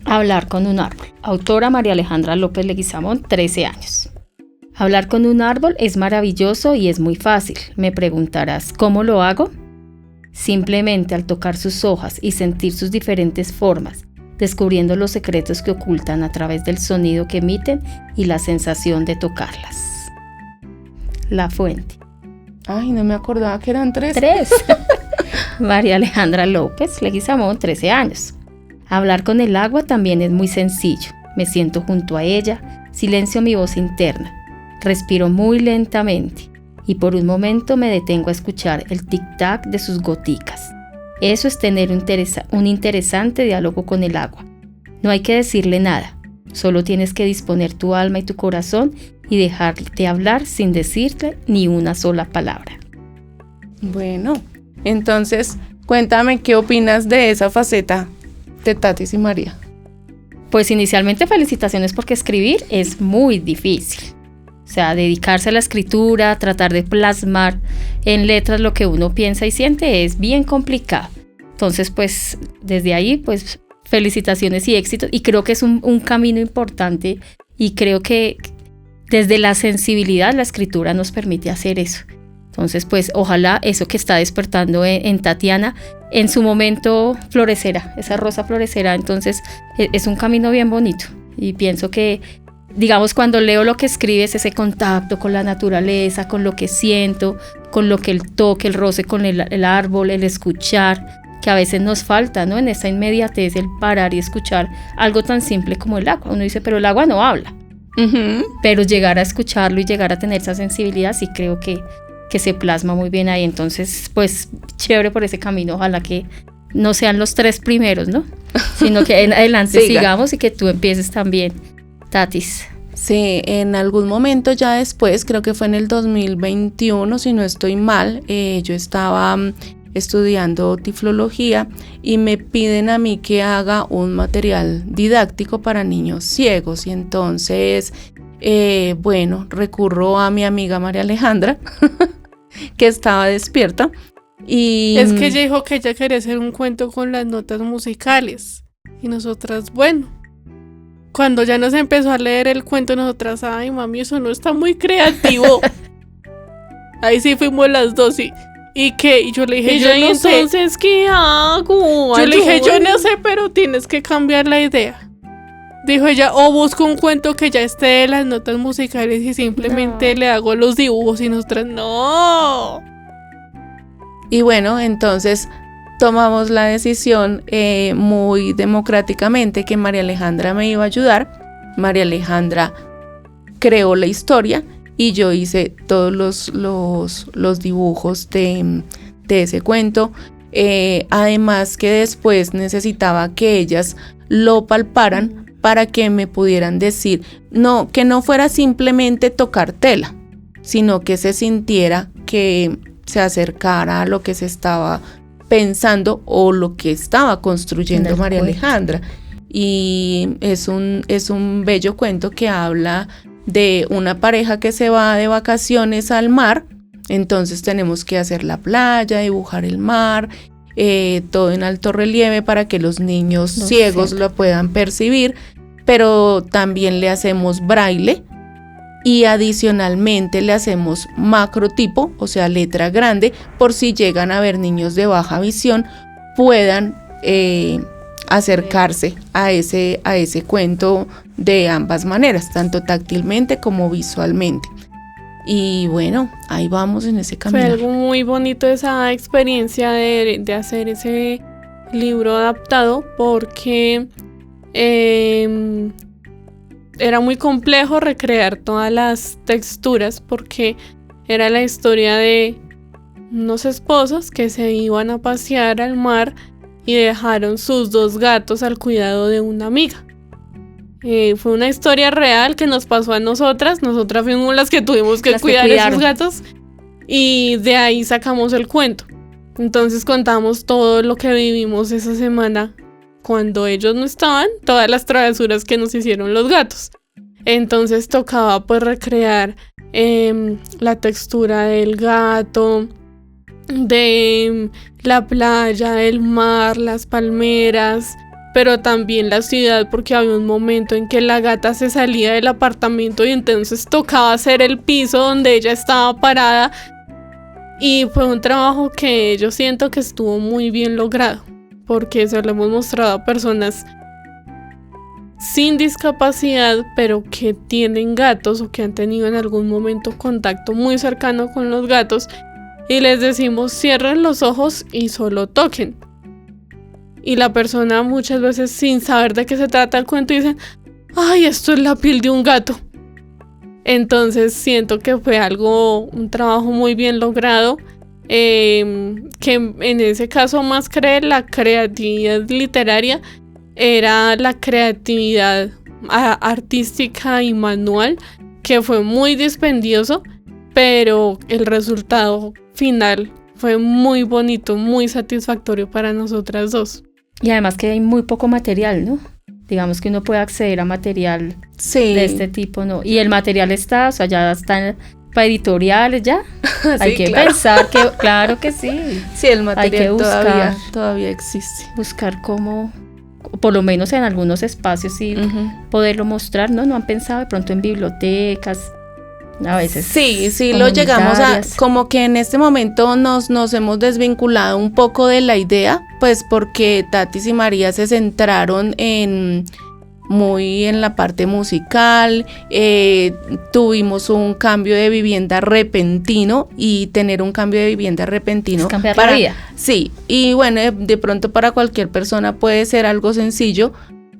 Hablar con un árbol. Autora María Alejandra López Leguizamón, 13 años. Hablar con un árbol es maravilloso y es muy fácil. Me preguntarás, ¿cómo lo hago? Simplemente al tocar sus hojas y sentir sus diferentes formas, descubriendo los secretos que ocultan a través del sonido que emiten y la sensación de tocarlas. La fuente. Ay, no me acordaba que eran 3. 3. María Alejandra López Leguizamón, 13 años. Hablar con el agua también es muy sencillo. Me siento junto a ella, silencio mi voz interna, respiro muy lentamente y por un momento me detengo a escuchar el tic-tac de sus goticas. Eso es tener un interesante diálogo con el agua. No hay que decirle nada, solo tienes que disponer tu alma y tu corazón y dejarte hablar sin decirle ni una sola palabra. Bueno, entonces cuéntame qué opinas de esa faceta de Tatis y María. Pues inicialmente felicitaciones porque escribir es muy difícil. O sea, dedicarse a la escritura, tratar de plasmar en letras lo que uno piensa y siente es bien complicado. Entonces, pues desde ahí, pues felicitaciones y éxitos. Y creo que es un camino importante y creo que desde la sensibilidad la escritura nos permite hacer eso. Entonces, pues ojalá eso que está despertando en Tatiana en su momento florecerá, esa rosa florecerá. Entonces es un camino bien bonito y pienso que, digamos, cuando leo lo que escribes, ese contacto con la naturaleza, con lo que siento, con lo que el toque, el roce con el árbol, el escuchar, que a veces nos falta, ¿no? En esa inmediatez, el parar y escuchar algo tan simple como el agua. Uno dice, pero el agua no habla. Uh-huh. Pero llegar a escucharlo y llegar a tener esa sensibilidad, sí creo que se plasma muy bien ahí. Entonces, pues, chévere por ese camino. Ojalá que no sean los 3 primeros, ¿no? Sino que en adelante sigamos y que tú empieces también, Tatis. Sí, en algún momento ya después, creo que fue en el 2021, si no estoy mal, yo estaba estudiando tiflología y me piden a mí que haga un material didáctico para niños ciegos y entonces, bueno, recurro a mi amiga María Alejandra, que estaba despierta. Y es que ella dijo que ella quería hacer un cuento con las notas musicales y nosotras, bueno, cuando ya nos empezó a leer el cuento, nosotras, ay mami, eso no está muy creativo. Ahí sí fuimos las dos ¿y qué? Y yo le dije, yo no sé. Entonces, ¿qué hago? Yo le dije, yo no sé, pero tienes que cambiar la idea. Dijo ella, o busco un cuento que ya esté de las notas musicales y simplemente le hago los dibujos y nosotras, no. Y bueno, entonces tomamos la decisión muy democráticamente que María Alejandra me iba a ayudar. María Alejandra creó la historia y yo hice todos los dibujos de ese cuento. Además que después necesitaba que ellas lo palparan para que me pudieran decir, no, que no fuera simplemente tocar tela, sino que se sintiera que se acercara a lo que se estaba pensando o lo que estaba construyendo María Alejandra. Y es un bello cuento que habla de una pareja que se va de vacaciones al mar, entonces tenemos que hacer la playa, dibujar el mar, todo en alto relieve para que los niños ciegos lo puedan percibir, pero también le hacemos braille y adicionalmente le hacemos macrotipo, o sea, letra grande, por si llegan a ver niños de baja visión, puedan acercarse a ese cuento de ambas maneras, tanto táctilmente como visualmente. Y bueno, ahí vamos en ese camino. Fue algo muy bonito esa experiencia de hacer ese libro adaptado, porque era muy complejo recrear todas las texturas, porque era la historia de unos esposos que se iban a pasear al mar y dejaron sus 2 gatos al cuidado de una amiga. Fue una historia real que nos pasó a nosotras fuimos las que tuvimos que cuidar a esos gatos, y de ahí sacamos el cuento. Entonces contamos todo lo que vivimos esa semana cuando ellos no estaban, todas las travesuras que nos hicieron los gatos. Entonces tocaba pues recrear la textura del gato, de la playa, el mar, las palmeras, pero también la ciudad, porque había un momento en que la gata se salía del apartamento y entonces tocaba hacer el piso donde ella estaba parada, y fue un trabajo que yo siento que estuvo muy bien logrado, porque se lo hemos mostrado a personas sin discapacidad, pero que tienen gatos o que han tenido en algún momento contacto muy cercano con los gatos, y les decimos cierren los ojos y solo toquen. Y la persona muchas veces, sin saber de qué se trata el cuento, dicen, ¡ay, esto es la piel de un gato! Entonces siento que fue un trabajo muy bien logrado, que en ese caso más que la creatividad literaria, era la creatividad artística y manual, que fue muy dispendioso, pero el resultado final fue muy bonito, muy satisfactorio para nosotras dos. Y además que hay muy poco material, ¿no? Digamos que uno puede acceder a material de este tipo, ¿no? Y el material está, o sea, ya está para editoriales, ¿ya? Sí, hay que pensar que, claro que sí. Sí, el material todavía existe. Buscar cómo, por lo menos en algunos espacios, sí, poderlo mostrar, ¿no? No han pensado de pronto en bibliotecas, a veces. Sí, lo llegamos a, como que en este momento nos hemos desvinculado un poco de la idea, pues porque Tatis y María se centraron muy en la parte musical, tuvimos un cambio de vivienda repentino, y tener un cambio de vivienda repentino es cambiar la vida. Sí, y bueno, de pronto para cualquier persona puede ser algo sencillo,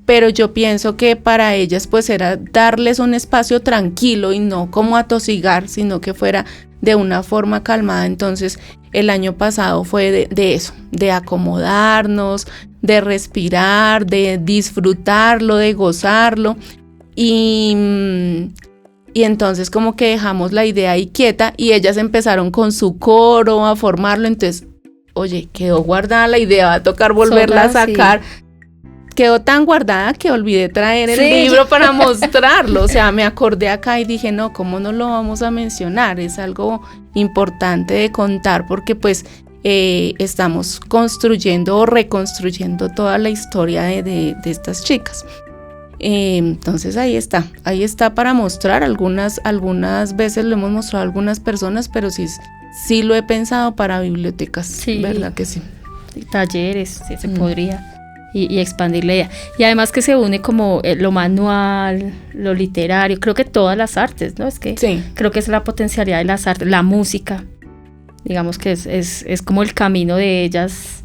pero yo pienso que para ellas pues era darles un espacio tranquilo y no como atosigar, sino que fuera de una forma calmada. Entonces el año pasado fue de eso, de acomodarnos, de respirar, de disfrutarlo, de gozarlo, y entonces como que dejamos la idea ahí quieta y ellas empezaron con su coro a formarlo. Entonces, oye, quedó guardada la idea, va a tocar volverla a sacar. Sí. Quedó tan guardada que olvidé traer el libro para mostrarlo. O sea, me acordé acá y dije, no, ¿cómo no lo vamos a mencionar? Es algo importante de contar, porque pues estamos construyendo o reconstruyendo toda la historia de estas chicas. Entonces ahí está para mostrar. Algunas veces lo hemos mostrado a algunas personas, pero sí lo he pensado para bibliotecas, sí. ¿Verdad que sí? Talleres, sí se podría. Y expandir la idea. Y además que se une como lo manual, lo literario, creo que todas las artes, ¿no? Es que creo que es la potencialidad de las artes, la música, digamos que es como el camino de ellas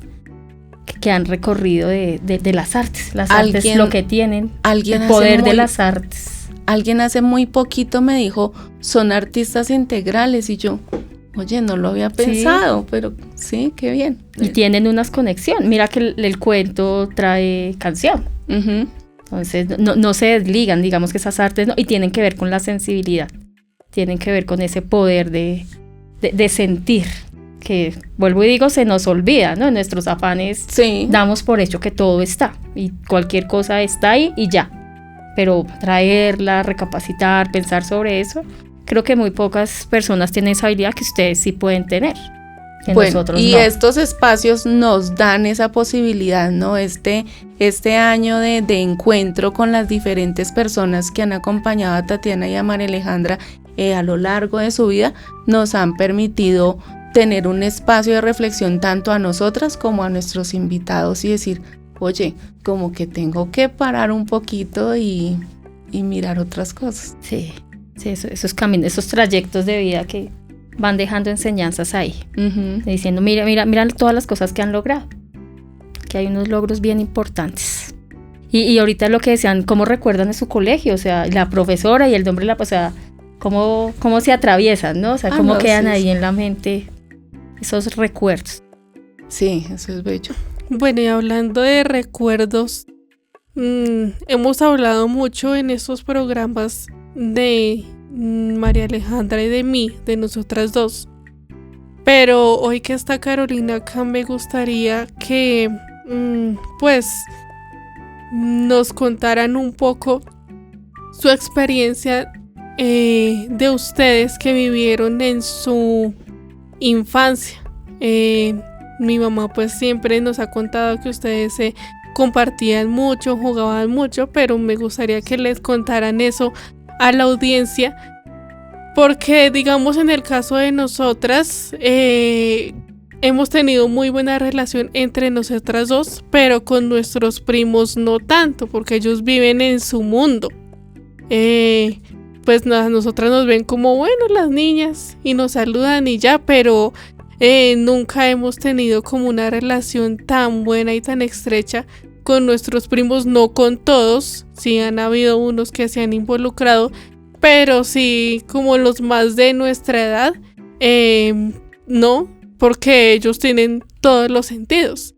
que han recorrido de las artes. Las artes lo que tienen, el poder de las artes. Alguien hace muy poquito me dijo, son artistas integrales, y yo... Oye, no lo había pensado, pero sí, qué bien. Y tienen unas conexiones. Mira que el cuento trae canción. Uh-huh. Entonces, no se desligan, digamos que esas artes, ¿no? Y tienen que ver con la sensibilidad. Tienen que ver con ese poder de sentir. Que, vuelvo y digo, se nos olvida, ¿no? En nuestros afanes damos por hecho que todo está. Y cualquier cosa está ahí y ya. Pero traerla, recapacitar, pensar sobre eso... Creo que muy pocas personas tienen esa habilidad que ustedes sí pueden tener. nosotros y no. estos espacios nos dan esa posibilidad, ¿no? Este año de encuentro con las diferentes personas que han acompañado a Tatiana y a María Alejandra a lo largo de su vida, nos han permitido tener un espacio de reflexión tanto a nosotras como a nuestros invitados y decir, oye, como que tengo que parar un poquito y mirar otras cosas. Sí, esos caminos, esos trayectos de vida que van dejando enseñanzas ahí, diciendo, mira todas las cosas que han logrado, que hay unos logros bien importantes. Y ahorita lo que decían, ¿cómo recuerdan de su colegio? O sea, la profesora y el nombre, o sea, ¿cómo se atraviesan, no? O sea, ¿cómo quedan ahí en la mente esos recuerdos? Sí, eso es bello. Bueno, y hablando de recuerdos, hemos hablado mucho en estos programas de María Alejandra y de mí, de nosotras dos. Pero hoy que está Carolina acá, me gustaría que pues nos contaran un poco su experiencia de ustedes que vivieron en su infancia. Mi mamá pues siempre nos ha contado que ustedes se compartían mucho, jugaban mucho, pero me gustaría que les contaran eso a la audiencia, porque digamos en el caso de nosotras hemos tenido muy buena relación entre nosotras dos, pero con nuestros primos no tanto, porque ellos viven en su mundo. Pues nosotras nos ven como, bueno, las niñas, y nos saludan y ya, pero nunca hemos tenido como una relación tan buena y tan estrecha con nuestros primos, no con todos, sí han habido unos que se han involucrado, pero sí como los más de nuestra edad, no, porque ellos tienen todos los sentidos.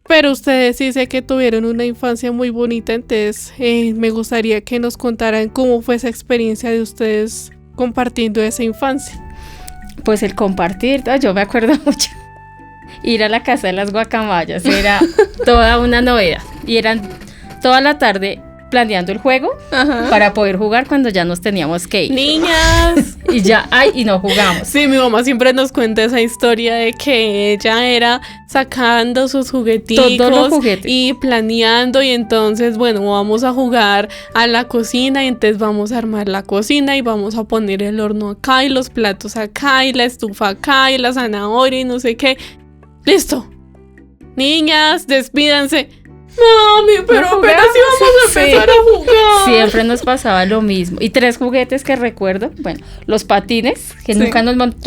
Pero ustedes sí sé que tuvieron una infancia muy bonita, entonces me gustaría que nos contaran cómo fue esa experiencia de ustedes compartiendo esa infancia. Pues el compartir, yo me acuerdo mucho. Ir a la casa de las guacamayas era toda una novedad. Y eran toda la tarde planeando el juego para poder jugar cuando ya nos teníamos que ir. ¡Niñas! Y no jugamos. Sí, mi mamá siempre nos cuenta esa historia de que ella era sacando sus jugueticos, todos los juguetes, y planeando, y entonces, bueno, vamos a jugar a la cocina, y entonces vamos a armar la cocina y vamos a poner el horno acá y los platos acá y la estufa acá y la zanahoria y no sé qué. ¡Listo! Niñas, despídanse. Mami, pero apenas íbamos a empezar a jugar. Siempre nos pasaba lo mismo. Y 3 juguetes que recuerdo. Bueno, los patines, que yo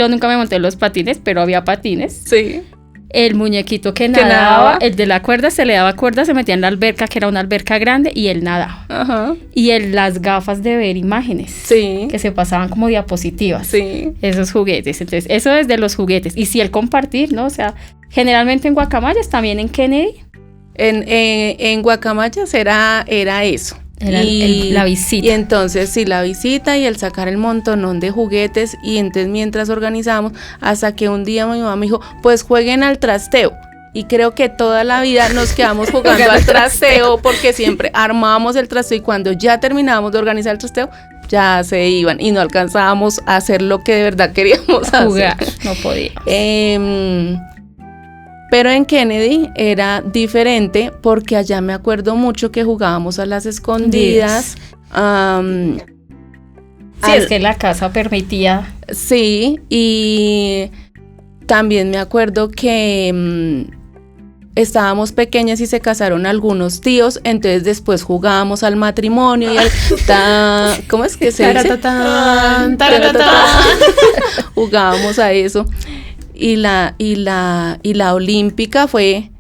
nunca me monté los patines, pero había patines. Sí. El muñequito que nadaba, el de la cuerda, se le daba cuerda, se metía en la alberca, que era una alberca grande, y él nadaba. Ajá. Y las gafas de ver imágenes. Sí. Que se pasaban como diapositivas. Sí. Esos juguetes. Entonces, eso es de los juguetes. Y sí, el compartir, ¿no? O sea, generalmente en Guacamayas, también en Kennedy. En Guacamayas era eso. Era la visita. Y entonces sí, la visita y el sacar el montonón de juguetes. Y entonces mientras organizábamos, hasta que un día mi mamá me dijo, pues jueguen al trasteo. Y creo que toda la vida nos quedamos jugando al trasteo, porque siempre armábamos el trasteo y cuando ya terminábamos de organizar el trasteo, ya se iban y no alcanzábamos a hacer lo que de verdad queríamos jugar, hacer. no podíamos. Pero en Kennedy era diferente, porque allá me acuerdo mucho que jugábamos a las escondidas. Es que la casa permitía. Sí, y también me acuerdo que estábamos pequeñas y se casaron algunos tíos, entonces después jugábamos al matrimonio y al ¿cómo es que se dice? Jugábamos a eso. Y la olímpica fue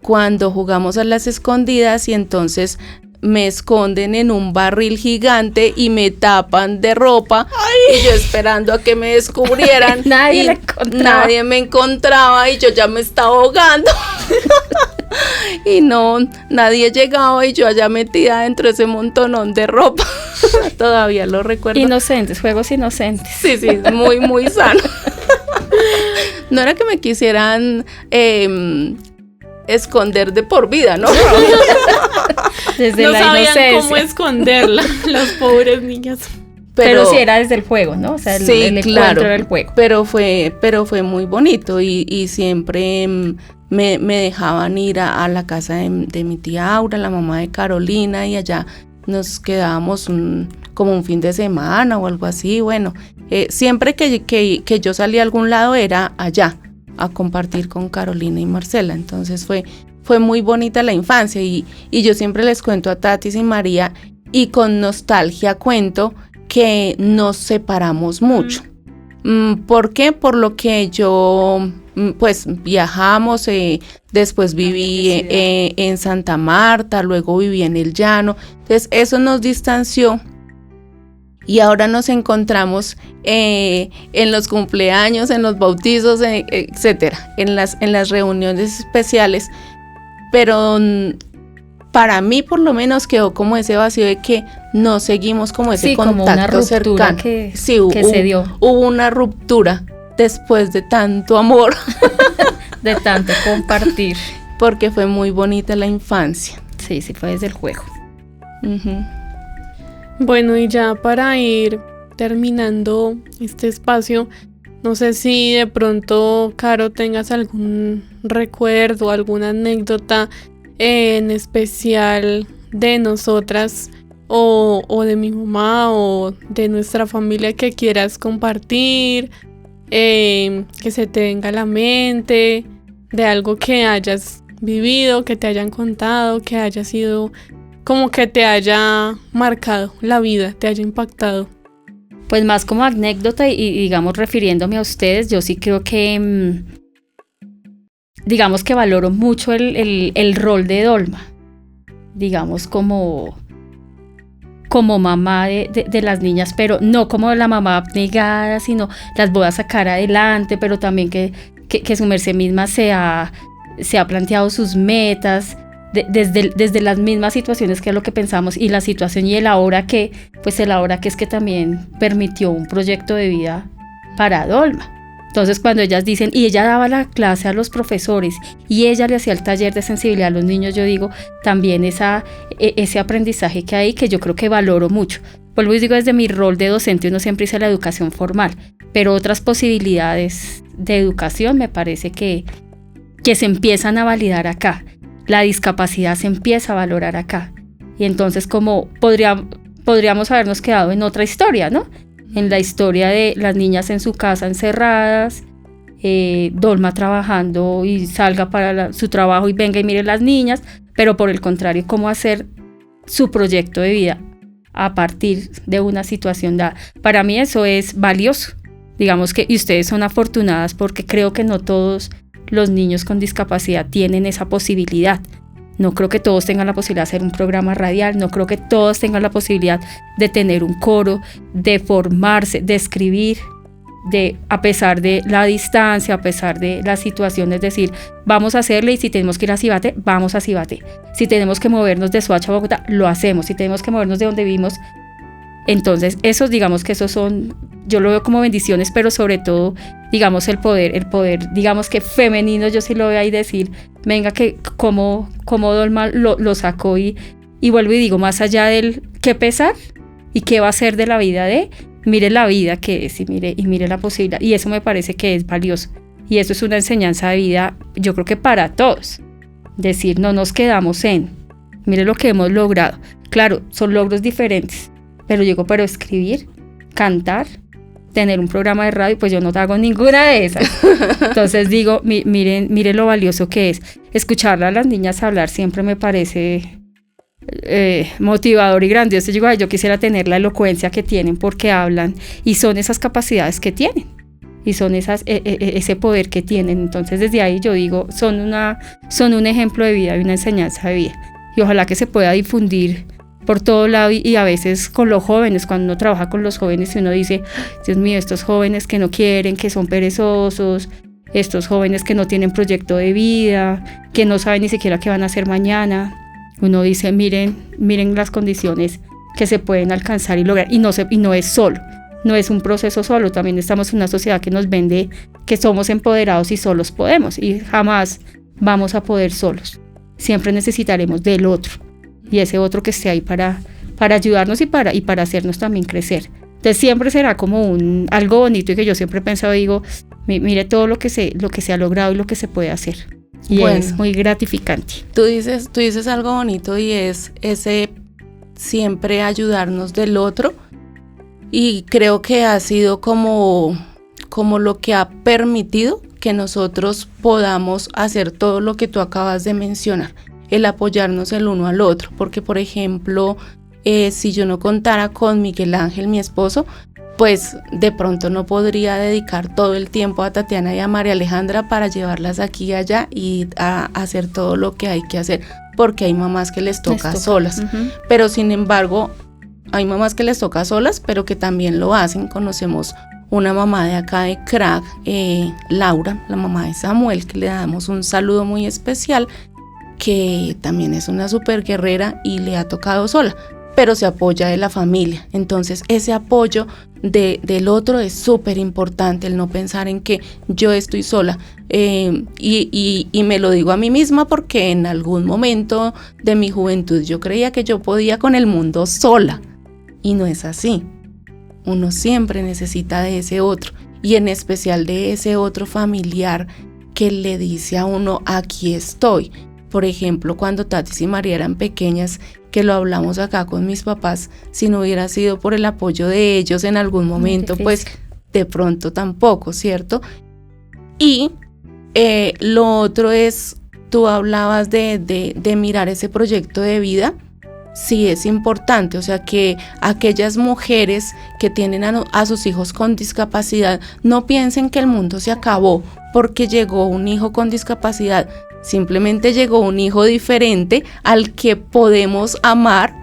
cuando jugamos a las escondidas y entonces me esconden en un barril gigante y me tapan de ropa. ¡Ay! Y yo esperando a que me descubrieran. Nadie me encontraba y yo ya me estaba ahogando. Y no, nadie llegaba y yo allá metida dentro de ese montonón de ropa. Todavía lo recuerdo. Inocentes, juegos inocentes. Sí, muy, muy sano. No era que me quisieran esconder de por vida, ¿no? Desde no la sabían inocencia. cómo esconderla, las pobres niñas. Pero sí era desde el juego, ¿no? O sea, el encuentro era el juego. Pero fue muy bonito y siempre me dejaban ir a la casa de mi tía Aura, la mamá de Carolina, y allá nos quedábamos como un fin de semana o algo así. Bueno, siempre que yo salía a algún lado era allá a compartir con Carolina y Marcela. Entonces fue muy bonita la infancia y yo siempre les cuento a Tatis y María, y con nostalgia cuento que nos separamos mucho. ¿Por qué? Por lo que yo, pues viajamos, después viví en Santa Marta, luego viví en el Llano, entonces eso nos distanció y ahora nos encontramos en los cumpleaños, en los bautizos, etcétera, en las reuniones especiales, pero para mí por lo menos quedó como ese vacío de que no seguimos como ese contacto como una ruptura cercano. Que se dio. Hubo una ruptura después de tanto amor. De tanto compartir. Porque fue muy bonita la infancia. Sí, fue desde el juego. Uh-huh. Bueno, y ya para ir terminando este espacio, no sé si de pronto, Caro, tengas algún recuerdo, alguna anécdota en especial de nosotras o de mi mamá o de nuestra familia que quieras compartir, que se te venga a la mente, de algo que hayas vivido, que te hayan contado, que haya sido como que te haya marcado la vida, te haya impactado. Pues más como anécdota y digamos refiriéndome a ustedes, yo sí creo que digamos que valoro mucho el rol de Dolma, digamos como mamá de las niñas, pero no como la mamá abnegada, sino las voy a sacar adelante, pero también que su merced misma se ha planteado sus metas desde las mismas situaciones que es lo que pensamos y la situación y el ahora que es que también permitió un proyecto de vida para Dolma. Entonces cuando ellas dicen, y ella daba la clase a los profesores y ella le hacía el taller de sensibilidad a los niños, yo digo, también ese aprendizaje que hay, que yo creo que valoro mucho. Vuelvo y digo, desde mi rol de docente uno siempre dice la educación formal, pero otras posibilidades de educación me parece que se empiezan a validar acá. La discapacidad se empieza a valorar acá. Y entonces como podríamos habernos quedado en otra historia, ¿no? En la historia de las niñas en su casa encerradas, Dolma trabajando y salga para su trabajo y venga y mire las niñas, pero por el contrario, cómo hacer su proyecto de vida a partir de una situación dada. Para mí eso es valioso. Digamos que y ustedes son afortunadas porque creo que no todos los niños con discapacidad tienen esa posibilidad. No creo que todos tengan la posibilidad de hacer un programa radial, no creo que todos tengan la posibilidad de tener un coro, de formarse, de escribir, a pesar de la distancia, a pesar de la situación, es decir, vamos a hacerle y si tenemos que ir a Cibate, vamos a Cibate. Si tenemos que movernos de Soacha a Bogotá, lo hacemos. Si tenemos que movernos de donde vivimos, entonces digamos que esos son, yo lo veo como bendiciones, pero sobre todo, digamos, el poder, digamos que femenino, yo sí lo veo ahí decir, venga, que como Dolma lo sacó y vuelvo y digo, más allá del qué pesar y qué va a ser de la vida mire la vida que es y mire la posibilidad, y eso me parece que es valioso, y eso es una enseñanza de vida, yo creo que para todos, decir, no nos quedamos mire lo que hemos logrado, claro, son logros diferentes, pero escribir, cantar, tener un programa de radio, pues yo no hago ninguna de esas. Entonces digo, miren lo valioso que es. Escucharla a las niñas hablar siempre me parece motivador y grandioso. Yo quisiera tener la elocuencia que tienen porque hablan y son esas capacidades que tienen y son ese poder que tienen. Entonces desde ahí yo digo, son un ejemplo de vida y una enseñanza de vida. Y ojalá que se pueda difundir por todo lado y a veces con los jóvenes, cuando uno trabaja con los jóvenes y uno dice, Dios mío, estos jóvenes que no quieren, que son perezosos, estos jóvenes que no tienen proyecto de vida, que no saben ni siquiera qué van a hacer mañana, uno dice, miren las condiciones que se pueden alcanzar y lograr, y no es solo, no es un proceso solo, también estamos en una sociedad que nos vende que somos empoderados y solos podemos, y jamás vamos a poder solos, siempre necesitaremos del otro, y ese otro que esté ahí para ayudarnos y para hacernos también crecer. Entonces siempre será como algo bonito y que yo siempre he pensado, digo, mire todo lo que se ha logrado y lo que se puede hacer. Y bueno, es muy gratificante. Tú dices algo bonito y es ese siempre ayudarnos del otro, y creo que ha sido como lo que ha permitido que nosotros podamos hacer todo lo que tú acabas de mencionar, el apoyarnos el uno al otro, porque por ejemplo, si yo no contara con Miguel Ángel, mi esposo, pues de pronto no podría dedicar todo el tiempo a Tatiana y a María Alejandra para llevarlas aquí y allá y a hacer todo lo que hay que hacer, porque hay mamás que les toca solas. Uh-huh. Pero sin embargo, hay mamás que les toca solas, pero que también lo hacen. Conocemos una mamá de acá de Crack, Laura, la mamá de Samuel, que le damos un saludo muy especial, que también es una súper guerrera y le ha tocado sola, pero se apoya de la familia. Entonces ese apoyo del otro es súper importante, el no pensar en que yo estoy sola, y me lo digo a mí misma porque en algún momento de mi juventud yo creía que yo podía con el mundo sola, y no es así. Uno siempre necesita de ese otro, y en especial de ese otro familiar que le dice a uno, aquí estoy. Por ejemplo, cuando Tatis y María eran pequeñas, que lo hablamos acá con mis papás, si no hubiera sido por el apoyo de ellos en algún momento, pues de pronto tampoco, ¿cierto? Y lo otro es, tú hablabas de mirar ese proyecto de vida. Sí, es importante, o sea, que aquellas mujeres que tienen a sus hijos con discapacidad no piensen que el mundo se acabó porque llegó un hijo con discapacidad. Simplemente llegó un hijo diferente al que podemos amar,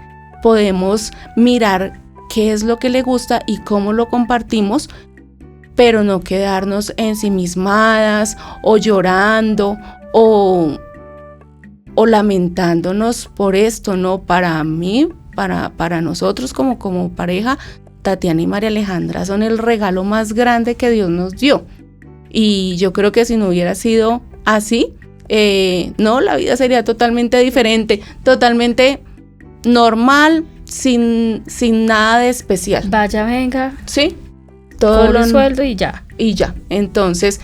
podemos mirar qué es lo que le gusta y cómo lo compartimos, pero no quedarnos ensimismadas o llorando o lamentándonos por esto, ¿no? Para mí, para nosotros como pareja, Tatiana y María Alejandra son el regalo más grande que Dios nos dio. Y yo creo que si no hubiera sido así, no, la vida sería totalmente diferente, totalmente normal, sin nada de especial. Vaya, venga. Sí. Todo el sueldo y ya. Y ya. Entonces,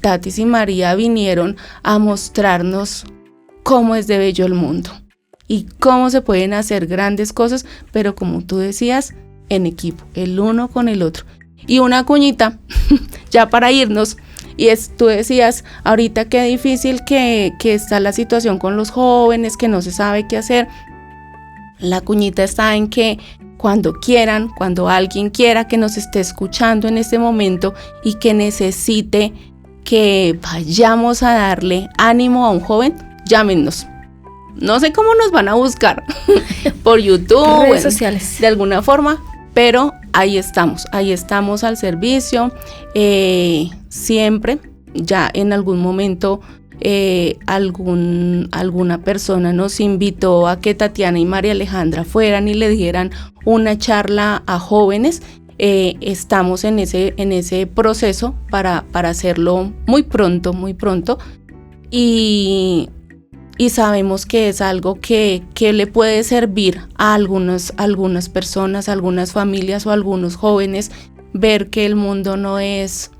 Tatis y María vinieron a mostrarnos cómo es de bello el mundo y cómo se pueden hacer grandes cosas, pero como tú decías, en equipo, el uno con el otro. Y una cuñita, ya para irnos, y tú decías ahorita qué difícil que está la situación con los jóvenes, que no se sabe qué hacer. La cuñita está en que cuando quieran, cuando alguien quiera que nos esté escuchando en este momento y que necesite que vayamos a darle ánimo a un joven, llámenos. No sé cómo nos van a buscar, por YouTube, redes sociales, de alguna forma, pero ahí estamos al servicio. Siempre, ya en algún momento, alguna persona nos invitó a que Tatiana y María Alejandra fueran y le dieran una charla a jóvenes. Estamos en ese proceso para hacerlo muy pronto, y sabemos que es algo que le puede servir a algunas personas, a algunas familias o a algunos jóvenes, ver que el mundo no es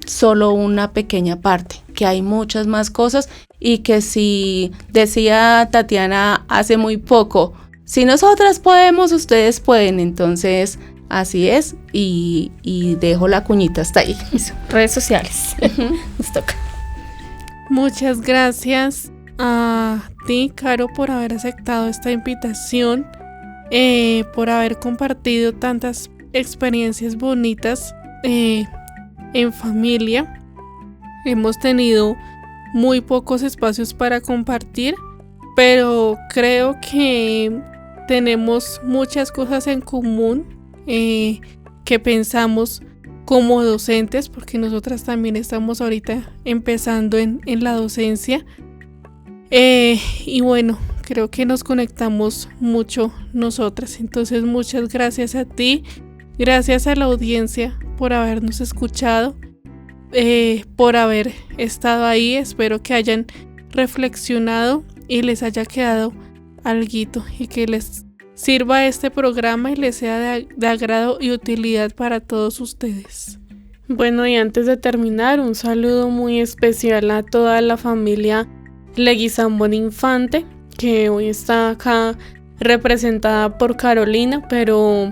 solo una pequeña parte, que hay muchas más cosas, y que, si decía Tatiana hace muy poco, si nosotras podemos, ustedes pueden. Entonces así es, y dejo la cuñita hasta ahí. Eso, redes sociales. Nos toca. Muchas gracias a ti, Caro, por haber aceptado esta invitación, por haber compartido tantas experiencias bonitas en familia. Hemos tenido muy pocos espacios para compartir, pero creo que tenemos muchas cosas en común que pensamos como docentes, porque nosotras también estamos ahorita empezando en la docencia, y bueno, creo que nos conectamos mucho nosotras. Entonces, muchas gracias a ti, gracias a la audiencia por habernos escuchado, por haber estado ahí. Espero que hayan reflexionado y les haya quedado alguito, y que les sirva este programa y les sea de agrado y utilidad para todos ustedes. Bueno, y antes de terminar, un saludo muy especial a toda la familia Leguizamón Infante, que hoy está acá representada por Carolina, pero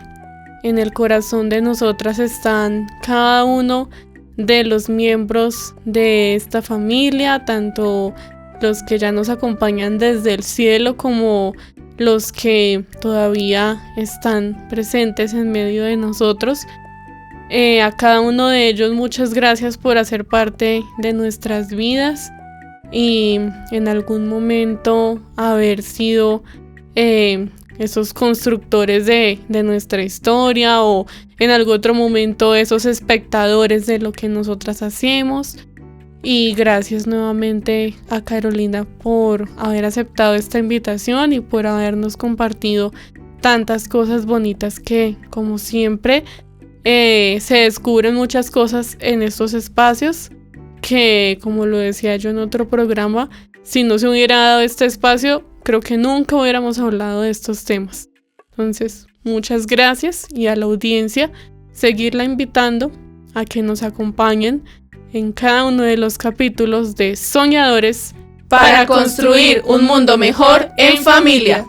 en el corazón de nosotras están cada uno de los miembros de esta familia, tanto los que ya nos acompañan desde el cielo como los que todavía están presentes en medio de nosotros. A cada uno de ellos muchas gracias por hacer parte de nuestras vidas y en algún momento haber sido esos constructores de nuestra historia, o en algún otro momento esos espectadores de lo que nosotras hacemos. Y gracias nuevamente a Carolina por haber aceptado esta invitación y por habernos compartido tantas cosas bonitas que, como siempre, se descubren muchas cosas en estos espacios que, como lo decía yo en otro programa, si no se hubiera dado este espacio, creo que nunca hubiéramos hablado de estos temas. Entonces, muchas gracias, y a la audiencia seguirla invitando a que nos acompañen en cada uno de los capítulos de Soñadores para construir un mundo mejor en familia.